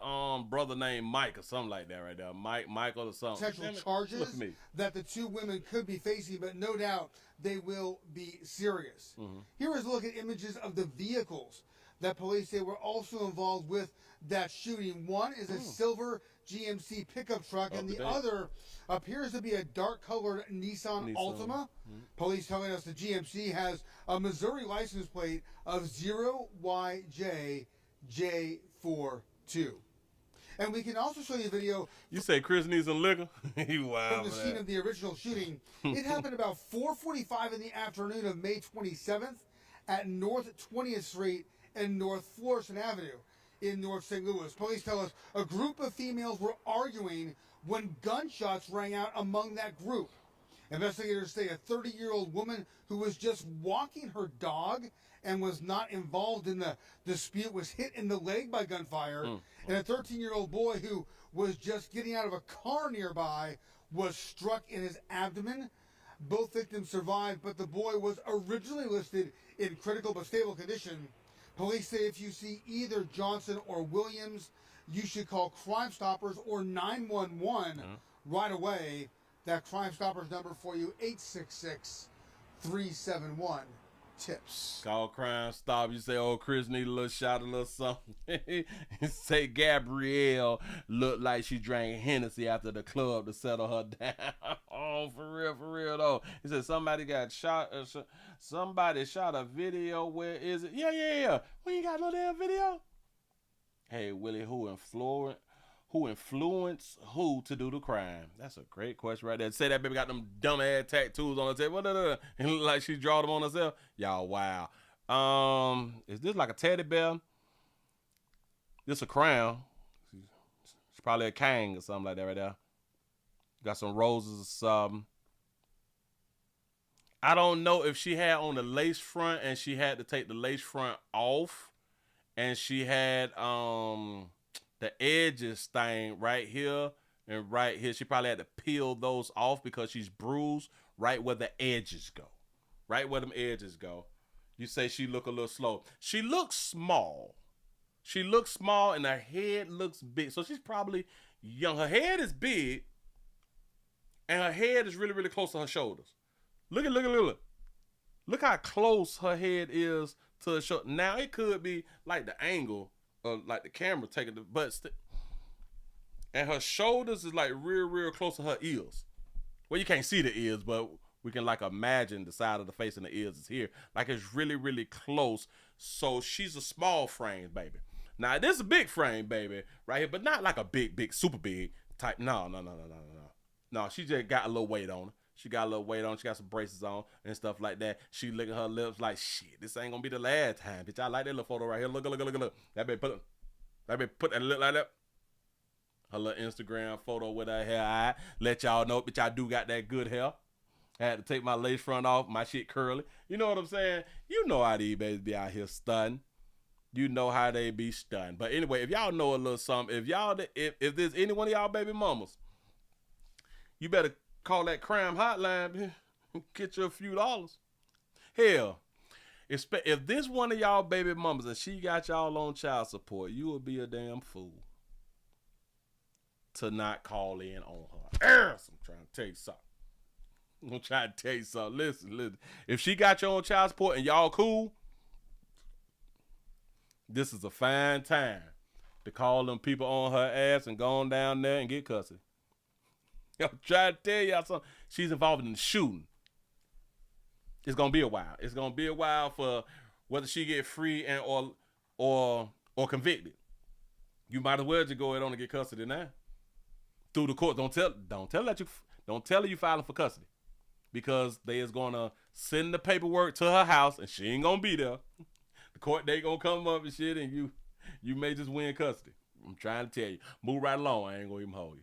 brother named Mike or something like that right there. Michael or something. Potential charges that the two women could be facing, but no doubt they will be serious. Here is a look at images of the vehicles that police say were also involved with that shooting. One is a silver GMC pickup truck, and the other appears to be a dark-colored Nissan Altima. Police telling us the GMC has a Missouri license plate of 0YJJ42. And we can also show you a video. You say Chris needs some liquor? You wild, From the scene of the original shooting. It happened about 4:45 in the afternoon of May 27th at North 20th Street and North Florissant Avenue in North St. Louis. Police tell us a group of females were arguing when gunshots rang out among that group. Investigators say a 30-year-old woman who was just walking her dog and was not involved in the dispute was hit in the leg by gunfire, and a 13-year-old boy who was just getting out of a car nearby was struck in his abdomen. Both victims survived, but the boy was originally listed in critical but stable condition. Police say if you see either Johnson or Williams, you should call Crime Stoppers or 911 right away. That Crime Stoppers number for you, 866-371-TIPS. Call Crime Stop. You say, oh, Chris need a little shot, a little something. Say Gabrielle looked like she drank Hennessy after the club to settle her down. Oh, for real though. He said somebody got shot. Somebody shot a video. Where is it? Yeah. When you got no damn video? Hey, Willie, who influenced who to do the crime? That's a great question right there. Say that baby got them dumb ass tattoos on her table. It look like she draw them on herself. Y'all, wow. Is this like a teddy bear? This a crown. It's probably a king or something like that right there. Got some roses or something. I don't know if she had on the lace front and she had to take the lace front off, and she had the edges stained right here and right here. She probably had to peel those off because she's bruised right where the edges go. Right where them edges go. You say she look a little slow. She looks small. She looks small and her head looks big. So she's probably young. Her head is big and her head is really, really close to her shoulders. Look. Look how close her head is to her shoulder. Now it could be like the angle, like the camera taking the butt, and her shoulders is like real close to her ears. Well, you can't see the ears, but we can like imagine the side of the face and the ears is here. Like it's really close. So she's a small frame baby. Now this is a big frame baby right here, but not like a big, super big type. No. No, she just got a little weight on her. She got a little weight on. She got some braces on and stuff like that. She licking her lips like, shit, this ain't gonna be the last time, bitch. I like that little photo right here. Look. That bitch put that lip like that. Her little Instagram photo with her hair eye. Let y'all know, bitch, I do got that good hair. I had to take my lace front off. My shit curly. You know what I'm saying? You know how these babies be out here stunned. You know how they be stunned. But anyway, if y'all know a little something, if there's any one of y'all baby mamas, you better call that crime hotline, get you a few dollars. Hell, if this one of y'all baby mamas and she got y'all on child support, you will be a damn fool to not call in on her ass. I'm trying to tell you something. Listen. If she got you on child support and y'all cool, this is a fine time to call them people on her ass and go on down there and get custody. I'm trying to tell y'all something. She's involved in the shooting. It's gonna be a while. It's gonna be a while for whether she get free and or convicted. You might as well just go ahead on and get custody now. Through the court. Don't tell her you filing for custody. Because they is gonna send the paperwork to her house and she ain't gonna be there. The court date gonna come up and shit, and you may just win custody. I'm trying to tell you. Move right along. I ain't gonna even hold you.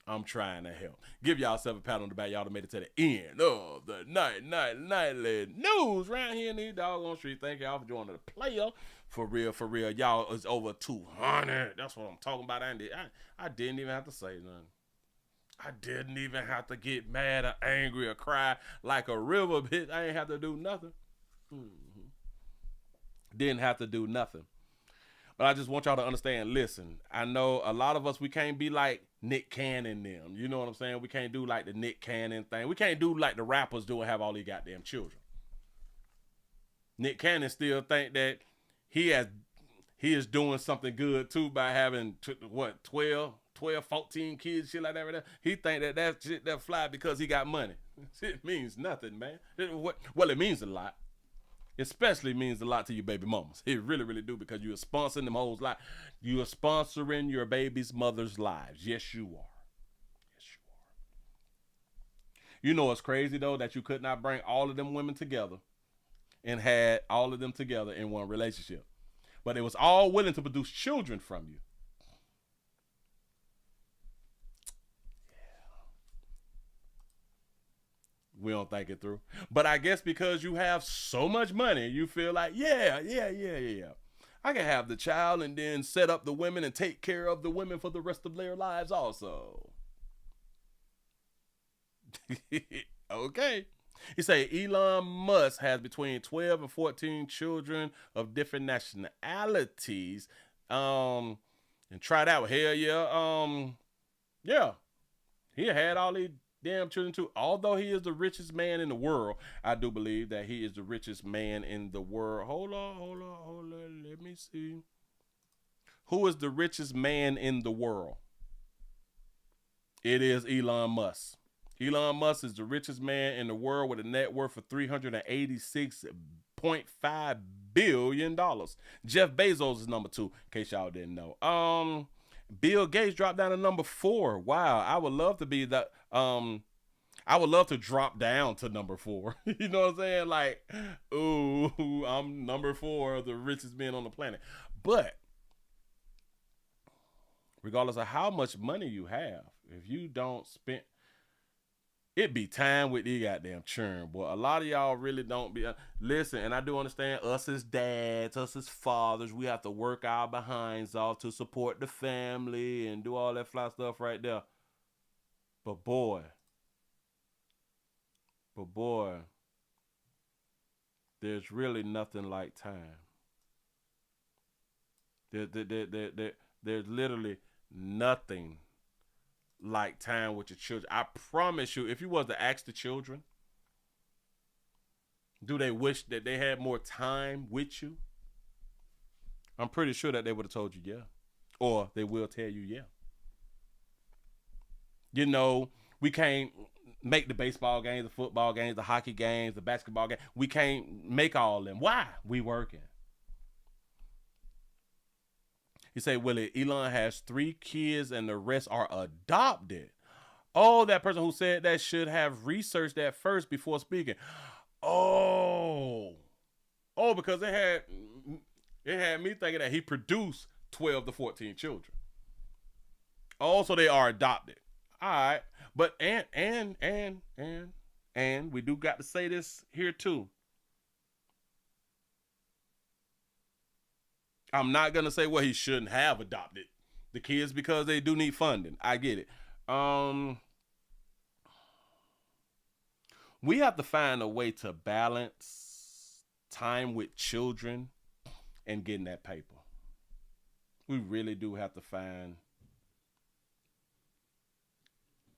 I'm trying to help. Give y'all a pat on the back. Y'all done made it to the end of the nightly news right here in these doggone streets. Thank y'all for joining the player. For real. Y'all is over 200. That's what I'm talking about. I didn't even have to say nothing. I didn't even have to get mad or angry or cry like a river, bitch. I ain't have to do nothing. Didn't have to do nothing. But I just want y'all to understand, listen, I know a lot of us, we can't be like Nick Cannon them. You know what I'm saying? We can't do like the Nick Cannon thing. We can't do like the rappers do and have all these goddamn children. Nick Cannon still think that he is doing something good too by having 12, 14 kids, shit like that right there. He think that shit that fly because he got money. It means nothing, man. Well, it means a lot. especially means a lot to your baby mamas. It really, really do, because you are sponsoring them hoes' life. You are sponsoring your baby's mother's lives. Yes, you are. Yes, you are. You know it's crazy, though, that you could not bring all of them women together and had all of them together in one relationship. But it was all willing to produce children from you. We don't think it through. But I guess because you have so much money, you feel like, yeah. I can have the child and then set up the women and take care of the women for the rest of their lives also. Okay. He say Elon Musk has between 12 and 14 children of different nationalities. And try that out. Hell yeah. Yeah. He had all these damn children too. Although he is the richest man in the world, I do believe that he is the richest man in the world. Hold on. Let me see. Who is the richest man in the world? It is Elon Musk. Elon Musk is the richest man in the world with a net worth of $386.5 billion. Jeff Bezos is number 2, in case y'all didn't know. Bill Gates dropped down to number 4. Wow, I would love to be that. I would love to drop down to number 4. You know what I'm saying? Like, ooh, I'm number 4 of the richest men on the planet. But regardless of how much money you have, if you don't spend, it be time with these goddamn churn, boy. A lot of y'all really don't be. Listen, and I do understand us as dads, us as fathers, we have to work our behinds off to support the family and do all that fly stuff right there. But boy, there's really nothing like time. There's literally nothing like time with your children. I promise you, if you was to ask the children, do they wish that they had more time with you? I'm pretty sure that they would have told you yeah. Or they will tell you yeah. You know, we can't make the baseball games, the football games, the hockey games, the basketball games. We can't make all of them. Why? We working. You say, Willie, Elon has 3 kids and the rest are adopted. Oh, that person who said that should have researched that first before speaking. Oh, because it had me thinking that he produced 12 to 14 children. Oh, so they are adopted. All right. But and we do got to say this here too. I'm not going to say, well, he shouldn't have adopted the kids because they do need funding. I get it. We have to find a way to balance time with children and getting that paper. We really do have to find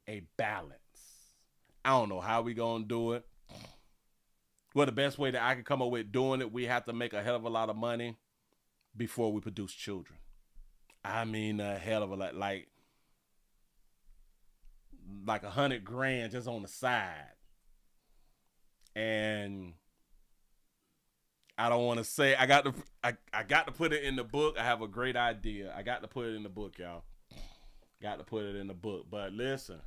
a balance. I don't know how we going to do it. Well, the best way that I can come up with doing it, we have to make a hell of a lot of money before we produce children. I mean, a hell of a lot, like $100,000 just on the side. And I don't want to say, I got to put it in the book. I have a great idea. I got to put it in the book, y'all. Got to put it in the book. But listen,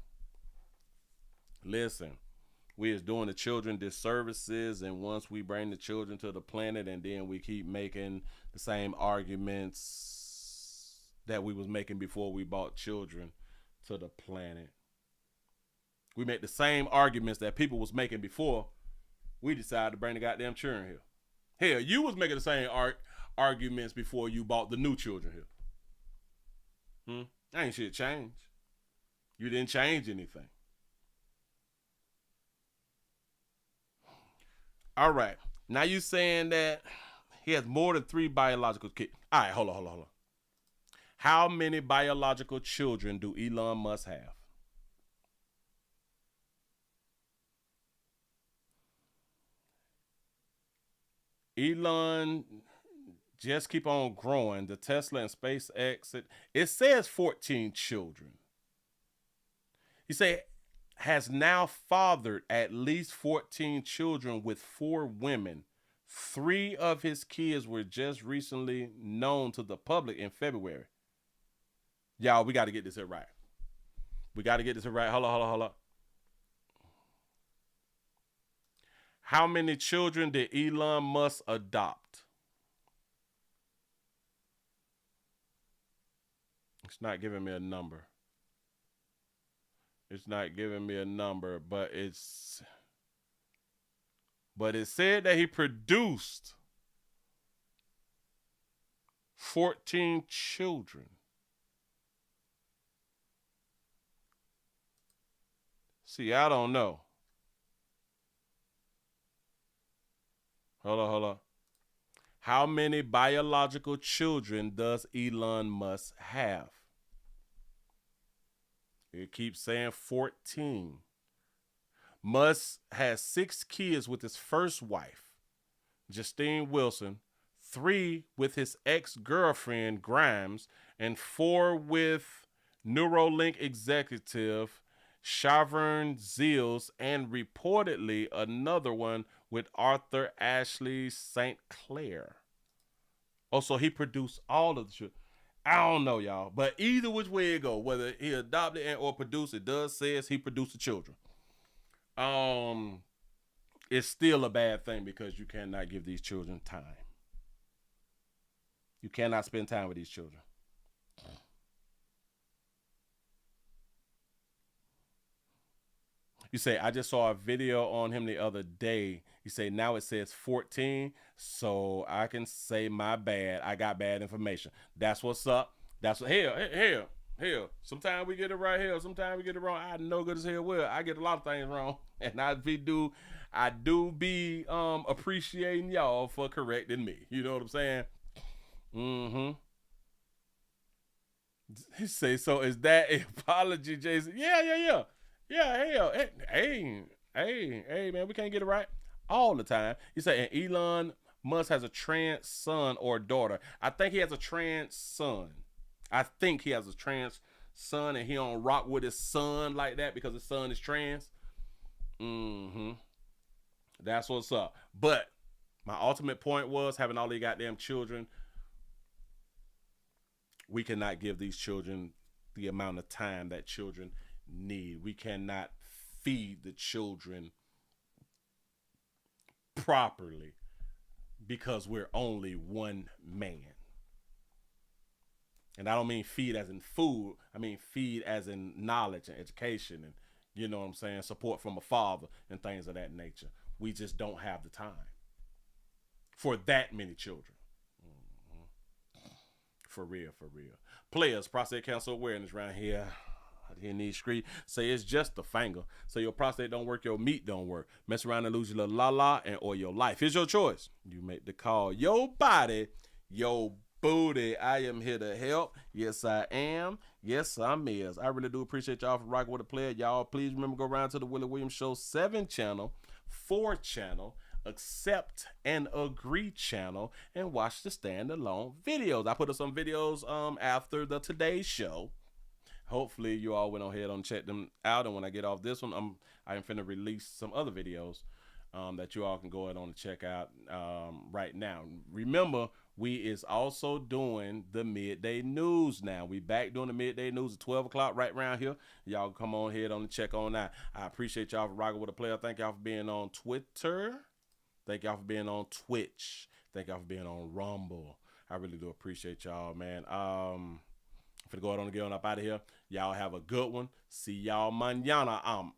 we is doing the children disservices, and once we bring the children to the planet and then we keep making the same arguments that we was making before we brought children to the planet. We make the same arguments that people was making before we decided to bring the goddamn children here. Hell, you was making the same arguments before you bought the new children here. Ain't shit changed. You didn't change anything. All right. Now you saying that he has more than 3 biological kids. All right, hold on. How many biological children do Elon Musk have? Elon just keep on growing. The Tesla and SpaceX, it says 14 children. He said has now fathered at least 14 children with 4 women 3 of his kids were just recently known to the public in February. Y'all, we got to get this here right. We got to get this here right. Hold on. How many children did Elon Musk adopt? It's not giving me a number. It's not giving me a number, but it said that he produced 14 children. See, I don't know. Hold on. How many biological children does Elon Musk have? It keeps saying 14. Musk has 6 kids with his first wife, Justine Wilson, 3 with his ex-girlfriend, Grimes, and 4 with Neuralink executive Shavern Zills, and reportedly another one with Arthur Ashley St. Clair. Also, he produced all of the children. I don't know, y'all, but either which way it go, whether he adopted and or produced, it does says he produced the children. It's still a bad thing because you cannot give these children time. You cannot spend time with these children. You say, I just saw a video on him the other day. You say, now it says 14, so I can say my bad. I got bad information. That's what's up. That's what, hell. Sometimes we get it right here. Sometimes we get it wrong. I know good as hell will. I get a lot of things wrong. And I do be appreciating y'all for correcting me. You know what I'm saying? He say, so is that an apology, Jason? Yeah. Yeah, hell. Hey, man, we can't get it right all the time. You say, and Elon Musk has a trans son or daughter. I think he has a trans son. And he don't rock with his son like that because his son is trans. That's what's up. But my ultimate point was having all these goddamn children. We cannot give these children the amount of time that children need. We cannot feed the children properly because we're only one man. And I don't mean feed as in food. I mean feed as in knowledge and education and, you know what I'm saying, support from a father and things of that nature. We just don't have the time for that many children. For real. Players, prostate cancer awareness around here. In these streets, say it's just a finger. So your prostate don't work, your meat don't work. Mess around and lose your little la-la and or your life. Here's your choice. You make the call. Your body, your booty. I am here to help. Yes, I am. Yes, I'm is. I really do appreciate y'all for rocking with the player. Y'all, please remember go around to the Willie Williams Show 7-channel, 4-channel, accept and agree channel and watch the standalone videos. I put up some videos after the Today Show. Hopefully you all went on ahead and check them out. And when I get off this one, I'm finna release some other videos that you all can go ahead on and check out right now. Remember, we is also doing the midday news now. We back doing the midday news at 12 o'clock right around here. Y'all come on ahead on and check on that. I appreciate y'all for rocking with a player. Thank y'all for being on Twitter. Thank y'all for being on Twitch. Thank y'all for being on Rumble. I really do appreciate y'all, man. I'm finna go ahead on and get on up out of here. Y'all have a good one. See y'all mañana. I'm